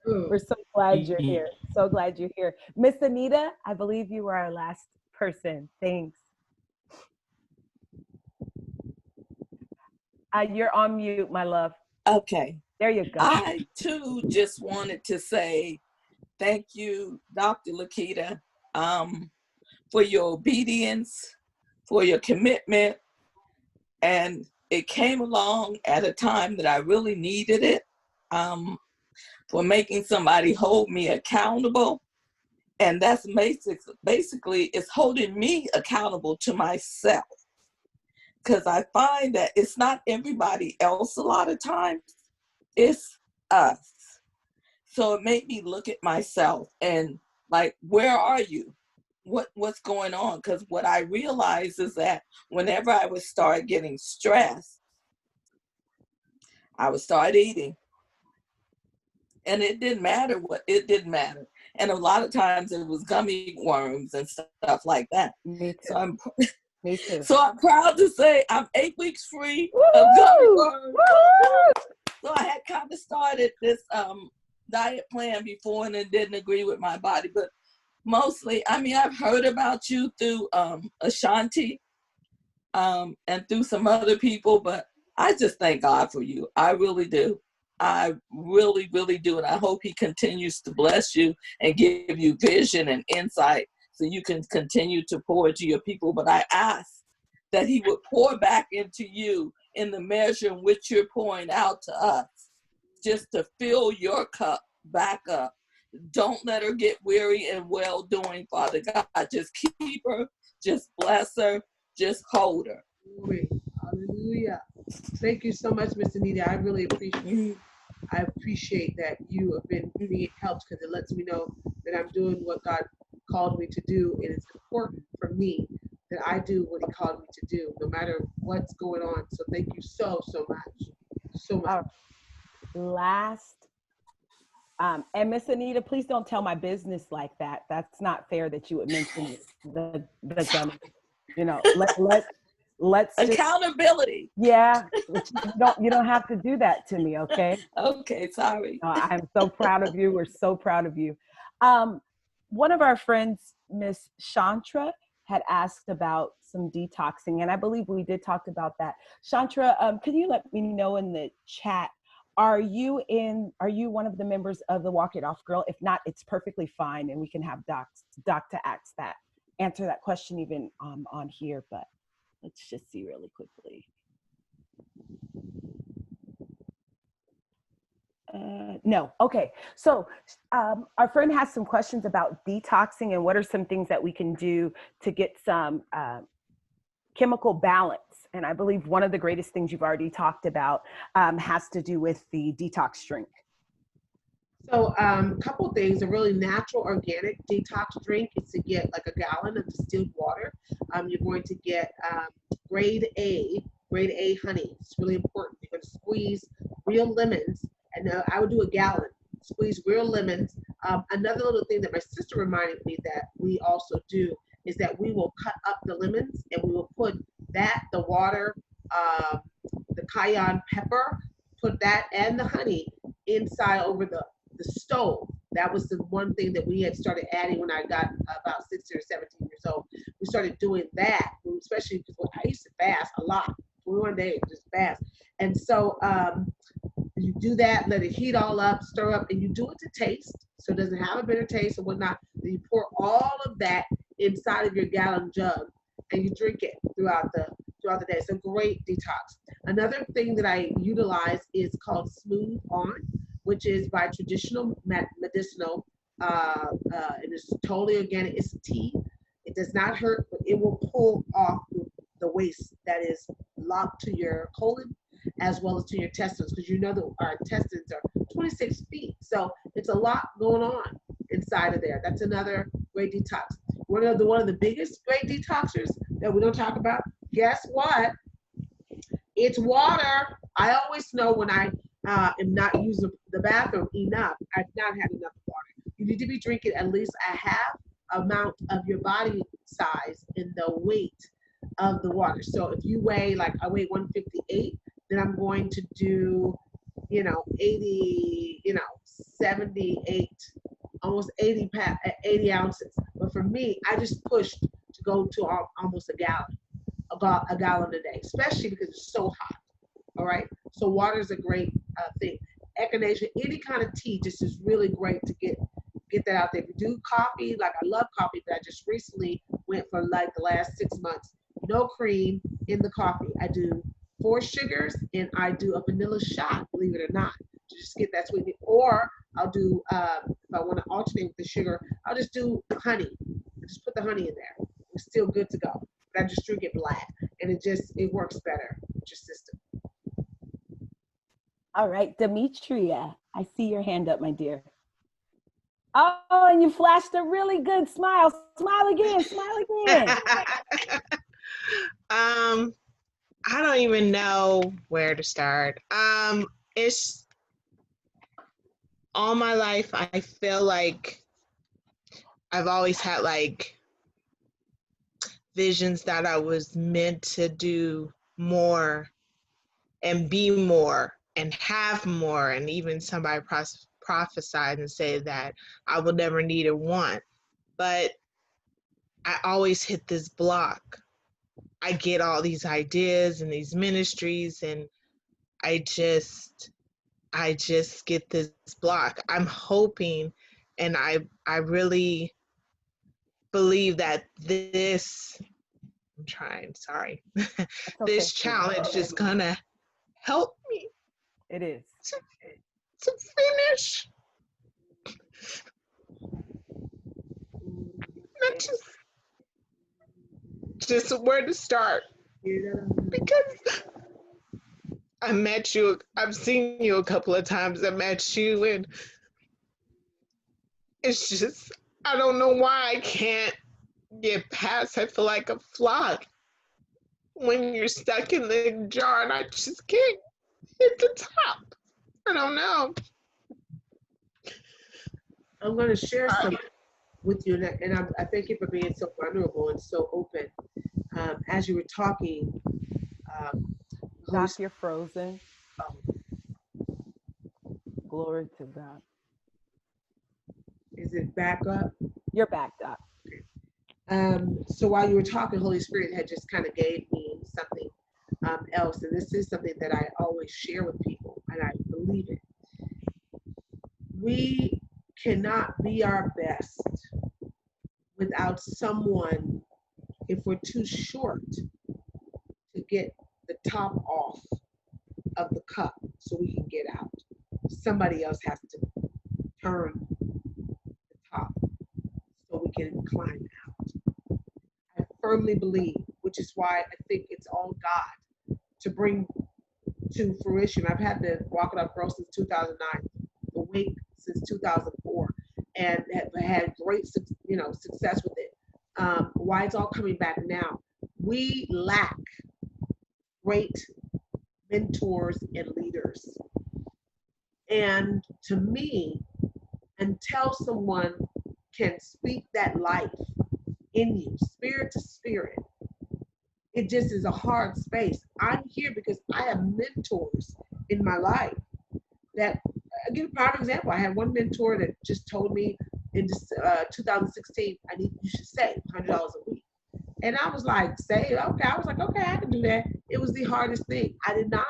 We're so glad you're here. So glad you're here. Miss Anita, I believe you were our last person. Thanks. You're on mute, my love. Okay. There you go. I too just wanted to say thank you, Dr. Lakita, for your obedience, for your commitment. And it came along at a time that I really needed it, for making somebody hold me accountable. And that's basically it's holding me accountable to myself. Because I find that it's not everybody else a lot of times, it's us. So it made me look at myself and like, where are you? what's going on. Because what I realized is that whenever I would start getting stressed, I would start eating. And it didn't matter it didn't matter. And a lot of times it was gummy worms and stuff like that. Me So too. Me too. So I'm proud to say I'm 8 weeks free Woo! of gummy worms. Woo! So I had kind of started this diet plan before and it didn't agree with my body. But mostly, I mean, I've heard about you through Ashanti and through some other people, but I just thank God for you. I really do. I really, really do. And I hope he continues to bless you and give you vision and insight so you can continue to pour into your people. But I ask that he would pour back into you in the measure in which you're pouring out to us, just to fill your cup back up. Don't let her get weary and well doing, Father God. Just keep her, just bless her, just hold her. Glory. Hallelujah. Thank you so much, Miss Anita. I really appreciate that you have been being helped, because it lets me know that I'm doing what God called me to do. And it's important for me that I do what he called me to do, no matter what's going on. So thank you so much. So much. Last, and Miss Anita, please don't tell my business like that. That's not fair that you would mention the gummy. You know, let's just, accountability. Yeah, you don't have to do that to me, okay? Okay, sorry. No, I'm so proud of you. We're so proud of you. One of our friends, Miss Chantra, had asked about some detoxing, and I believe we did talk about that. Chantra, can you let me know in the chat, are you one of the members of the Walk It Off Girl? If not, it's perfectly fine, and we can have Doc to answer that question even on here, but let's just see really quickly. No. Okay. So our friend has some questions about detoxing and what are some things that we can do to get some chemical balance. And I believe one of the greatest things you've already talked about has to do with the detox drink. So a couple of things. A really natural organic detox drink is to get like a gallon of distilled water. You're going to get grade A honey. It's really important. You're going to squeeze real lemons, and I would do a gallon. Squeeze real lemons. Another little thing that my sister reminded me that we also do is that we will cut up the lemons and we will put the water, the cayenne pepper, put that and the honey inside over the stove. That was the one thing that we had started adding when I got about 16 or 17 years old. We started doing that, especially because I used to fast a lot, 21 days, just fast. And so you do that, let it heat all up, stir up, and you do it to taste, so it doesn't have a bitter taste or whatnot. Then you pour all of that inside of your gallon jug, and you drink it throughout the day. It's a great detox. Another thing that I utilize is called Smooth On, which is by Traditional Medicinal. It is totally organic. It's tea. It does not hurt, but it will pull off the waste that is locked to your colon as well as to your intestines, because you know that our intestines are 26 feet. So it's a lot going on inside of there. That's another great detox. One of the biggest great detoxers that we don't talk about, guess what? It's water. I always know when I am not using the bathroom enough, I've not had enough water. You need to be drinking at least a half amount of your body size in the weight of the water. So if you weigh, like I weigh 158, then I'm going to do, 80, 78, almost 80 ounces. But for me, I just pushed to go to almost a gallon a day, especially because it's so hot. All right. So water is a great thing. Echinacea, any kind of tea, just is really great to get that out there. If you do coffee, like I love coffee, but I just recently went for like the last 6 months, no cream in the coffee. I do 4 sugars and I do a vanilla shot, believe it or not, to just get that sweetness. Or I'll do, if I want to alternate with the sugar, I'll just do honey. I just put the honey in there. It's still good to go. But I just drink it black, and it works better with your system. All right, Demetria, I see your hand up, my dear. Oh, and you flashed a really good smile. Smile again, smile again. I don't even know where to start. It's all my life, I feel like I've always had like visions that I was meant to do more and be more and have more. And even somebody prophesied and said that I will never need or want. But I always hit this block. I get all these ideas and these ministries, and I just get this block. I'm hoping, and I really believe that I'm trying, sorry. Okay. This challenge is gonna help me. It is. To finish. Not just where to start. Because I met you, I've seen you a couple of times. I met you, and it's just, I don't know why I can't get past. I feel like a fly when you're stuck in the jar, and I just can't hit the top. I don't know. I'm going to share something with you, and I thank you for being so vulnerable and so open. As you were talking, Doc, you're frozen. Glory to God. Is it back up? You're back, Doc. So while you were talking, Holy Spirit had just kind of gave me something else, and this is something that I always share with people, and I believe it. We cannot be our best without someone, if we're too short to get the top off of the cup so we can get out. Somebody else has to turn the top so we can climb out. I firmly believe, which is why I think it's all God to bring to fruition. I've had the Walk It Up Girl since 2009, the Wake since 2004, and have had great, success with it. Why it's all coming back now? We lack great mentors and leaders. And to me, until someone can speak that life in you, spirit to spirit, it just is a hard space. I'm here because I have mentors in my life that, I'll give a prime example. I had one mentor that just told me in 2016, you should save $100 a week. And I was like, save? Okay. I was like, okay, I can do that. It was the hardest thing. I did not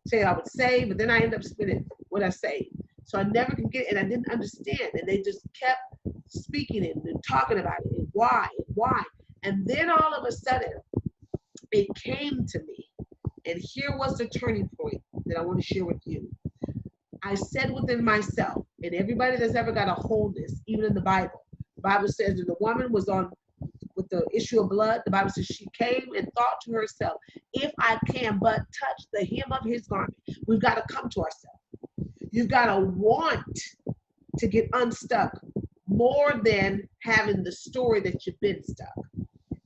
say I would save, but then I ended up spending what I saved. So I never could get it, and I didn't understand. And they just kept speaking it and talking about it and why. And then all of a sudden, it came to me. And here was the turning point that I want to share with you. I said within myself, and everybody that's ever got a wholeness, even in the Bible says that the woman was on with the issue of blood. The Bible says she came and thought to herself, if I can but touch the hem of his garment. We've got to come to ourselves. You've got to want to get unstuck more than having the story that you've been stuck.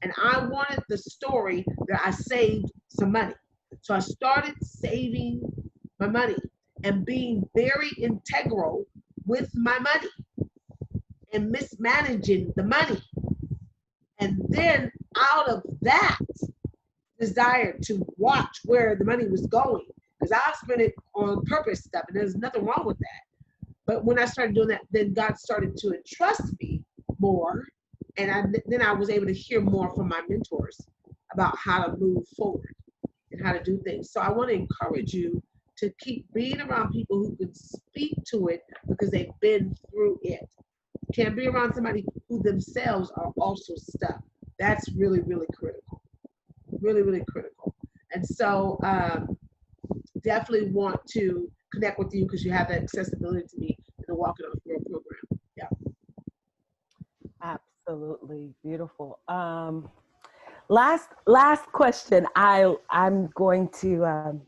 And I wanted the story that I saved some money. So I started saving my money and being very integral with my money and mismanaging the money. And then out of that desire to watch where the money was going, because I spent it on purpose stuff, and there's nothing wrong with that. But when I started doing that, then God started to entrust me more, and then I was able to hear more from my mentors about how to move forward and how to do things. So I want to encourage you to keep being around people who can speak to it because they've been through it. You can't be around somebody who themselves are also stuck. That's really, really critical. Really, really critical. And so definitely want to connect with you because you have that accessibility to me in the Walk It Up Girl program. Yeah. Absolutely beautiful. Last question. I'm going to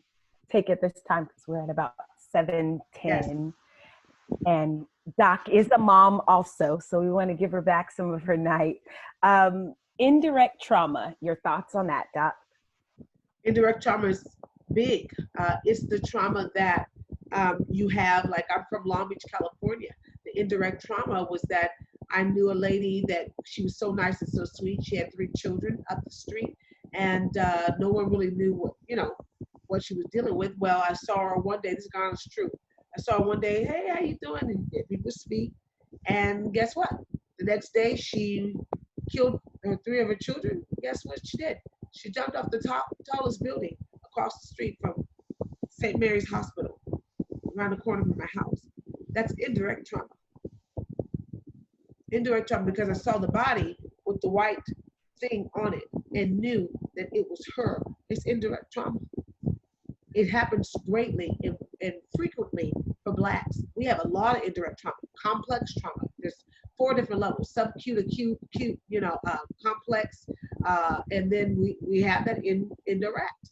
take it this time because we're at about 7:10. Yes. And Doc is a mom also, so we want to give her back some of her night. Indirect trauma, your thoughts on that, Doc? Indirect trauma is big. It's the trauma that you have, like I'm from Long Beach, California. The indirect trauma was that I knew a lady that she was so nice and so sweet. She had 3 children up the street, and no one really knew what she was dealing with. Well, I saw her one day. This is honest truth. I saw her one day. Hey, how you doing? And we would speak. And guess what? The next day, she killed 3 of her children. Guess what she did? She jumped off the tallest building across the street from St. Mary's Hospital, around the corner from my house. That's indirect trauma. Indirect trauma because I saw the body with the white thing on it and knew that it was her. It's indirect trauma. It happens greatly and frequently for Blacks. We have a lot of indirect trauma, complex trauma. There's 4 different levels: subacute, acute, complex, and then we have that indirect.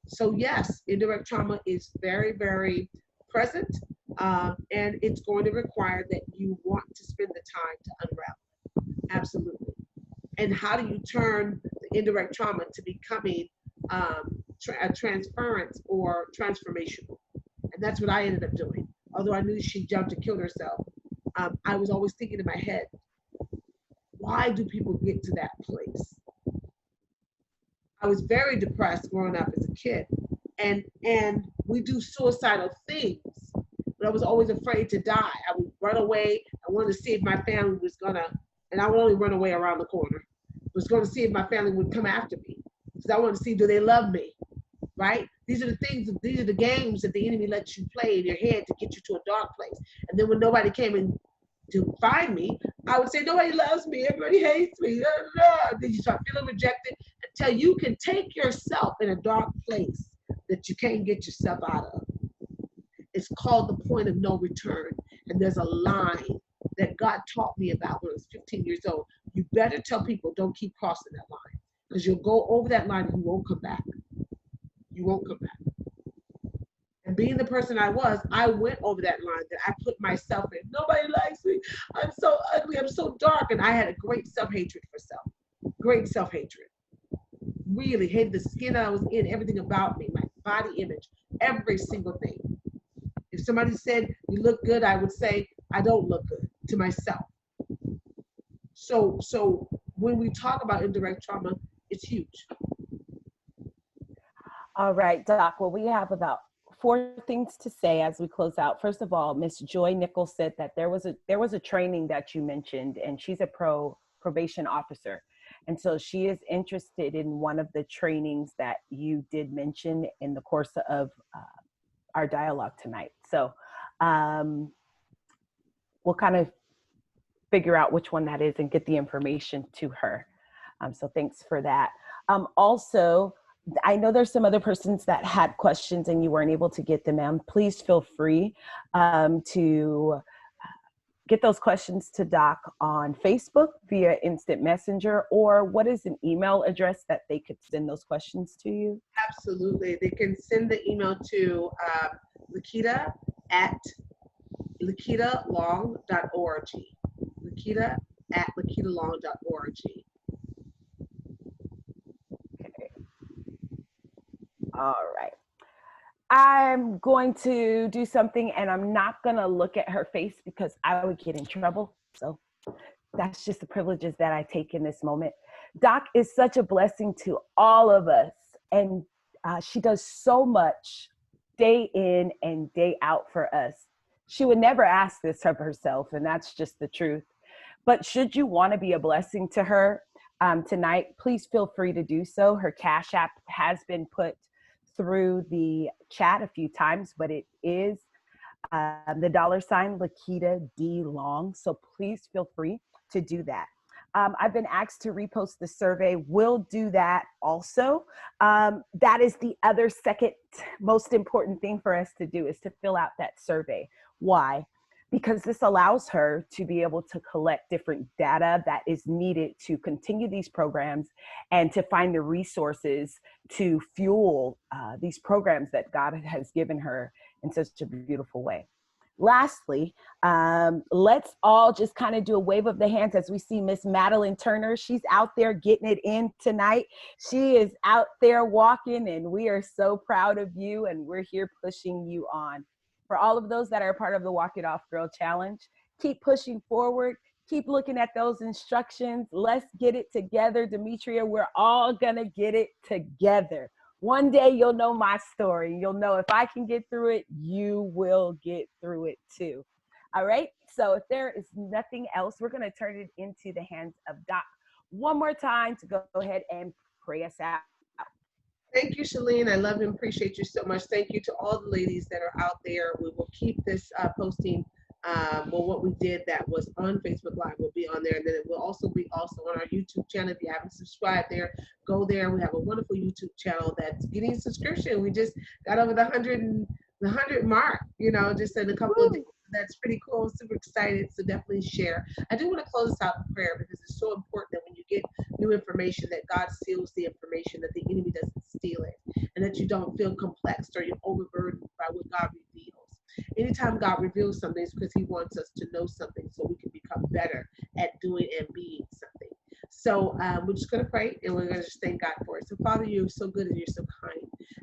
So yes, indirect trauma is very, very present, and it's going to require that you want to spend the time to unravel. Absolutely. And how do you turn the indirect trauma to becoming a transference or transformational? And that's what I ended up doing. Although I knew she jumped and killed herself, I was always thinking in my head, why do people get to that place? I was very depressed growing up as a kid, and we do suicidal things, but I was always afraid to die. I would run away. I wanted to see if my family was gonna, and I would only run away around the corner. I was going to see if my family would come after me, because I wanted to see, do they love me, right? These are the things, these are the games that the enemy lets you play in your head to get you to a dark place. And then when nobody came in to find me, I would say, nobody loves me, everybody hates me. Then you start feeling rejected until you can take yourself in a dark place that you can't get yourself out of. It's called the point of no return. And there's a line that God taught me about when I was 15 years old. You better tell people, don't keep crossing that line, because you'll go over that line and you won't come back. You won't come back. And being the person I was, I went over that line that I put myself in. Nobody likes me. I'm so ugly. I'm so dark. And I had a great self-hatred for self. Great self-hatred. Really hated the skin that I was in, everything about me, my body image, every single thing. If somebody said, you look good, I would say, I don't look good to myself. So when we talk about indirect trauma, it's huge. All right, Doc. Well, we have about 4 things to say as we close out. First of all, Miss Joy Nichols said that there was a training that you mentioned, and she's a probation officer. And so she is interested in one of the trainings that you did mention in the course of our dialogue tonight. So we'll kind of figure out which one that is and get the information to her. So thanks for that. Also, I know there's some other persons that had questions and you weren't able to get them in. Please feel free to get those questions to Doc on Facebook via Instant Messenger, or what is an email address that they could send those questions to you? Absolutely. They can send the email to Lakita at lakitalong.org. Lakita at lakitalong.org. Okay. All right. I'm going to do something, and I'm not going to look at her face because I would get in trouble. So that's just the privileges that I take in this moment. Doc is such a blessing to all of us, and she does so much day in and day out for us. She would never ask this of herself, and that's just the truth. But should you want to be a blessing to her tonight, please feel free to do so. Her Cash App has been put through the chat a few times, but it is the $ Lakita D Long. So please feel free to do that. I've been asked to repost the survey. We'll do that also. That is the other second most important thing for us to do, is to fill out that survey. Why? Because this allows her to be able to collect different data that is needed to continue these programs and to find the resources to fuel these programs that God has given her in such a beautiful way. Lastly, let's all just kind of do a wave of the hands as we see Miss Madeline Turner. She's out there getting it in tonight. She is out there walking, and we are so proud of you, and we're here pushing you on. For all of those that are part of the Walk It Off Girl Challenge, keep pushing forward. Keep looking at those instructions. Let's get it together, Demetria. We're all gonna get it together. One day you'll know my story. You'll know if I can get through it, you will get through it too. All right, so if there is nothing else, we're gonna turn it into the hands of Doc one more time to go ahead and pray us out. Thank you, Shalene. I love and appreciate you so much. Thank you to all the ladies that are out there. We will keep this posting. Well, what we did that was on Facebook Live will be on there, and then it will also be on our YouTube channel. If you haven't subscribed there, go there. We have a wonderful YouTube channel that's getting subscription. We just got over the 100 mark, just in a couple of days. That's pretty cool. Super excited. So definitely share. I do want to close this out in prayer because it's so important that when you get new information, that God seals the information, that the enemy doesn't steal it, and that you don't feel complexed or you're overburdened by what God reveals. Anytime God reveals something, it's because he wants us to know something so we can become better at doing and being something. So we're just going to pray, and we're going to just thank God for it. So Father, you're so good and you're so kind.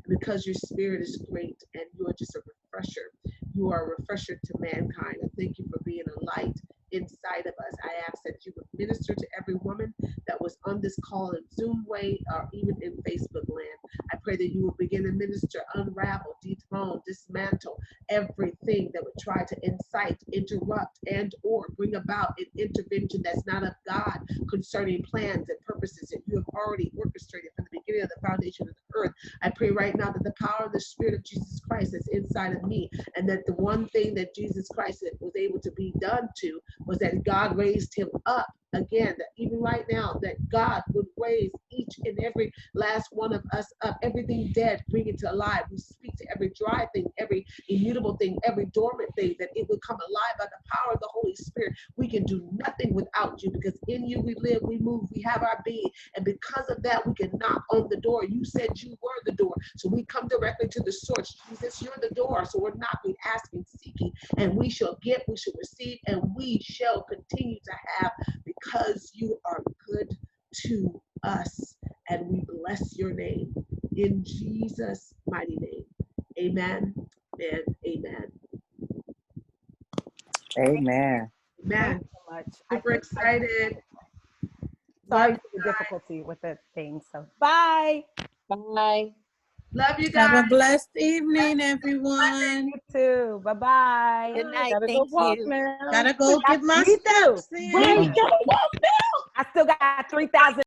And because your spirit is great and you are just a refresher, you are a refresher to mankind. I thank you for being a light inside of us. I ask that you would minister to every woman that was on this call in Zoom way or even in Facebook land. I pray that you will begin to minister, unravel, dethrone, dismantle everything that would try to incite, interrupt, and or bring about an intervention that's not of God concerning plans and purposes that you have already orchestrated from the beginning of the foundation of the earth. I pray right now that the power of the Spirit of Jesus Christ that's inside of me, and that the one thing that Jesus Christ was able to be done to was that God raised him up again, that even right now that God would raise each and every last one of us up, everything dead, bring it to alive. We speak to every dry thing, every immutable thing, every dormant thing, that it would come alive by the power of the Holy Spirit. We can do nothing without you, because in you we live, we move, we have our being, and because of that we can knock on the door. You said you were the door, so we come directly to the source. Jesus, you're the door, so we're knocking, asking, seeking, and we shall get, we shall receive, and we shall continue to have, because you are good to us, and we bless your name in Jesus' mighty name. Amen and amen. Amen. Amen. Thank you so much. Super excited. Sorry Love for the you guys. difficulty with the thing. So bye. Bye. Love you Have guys. a blessed evening, everyone. You too. Bye bye. Good night. Gotta go Thank walk you. now. Gotta go get my Me too. steps in. Right. I still got 3,000.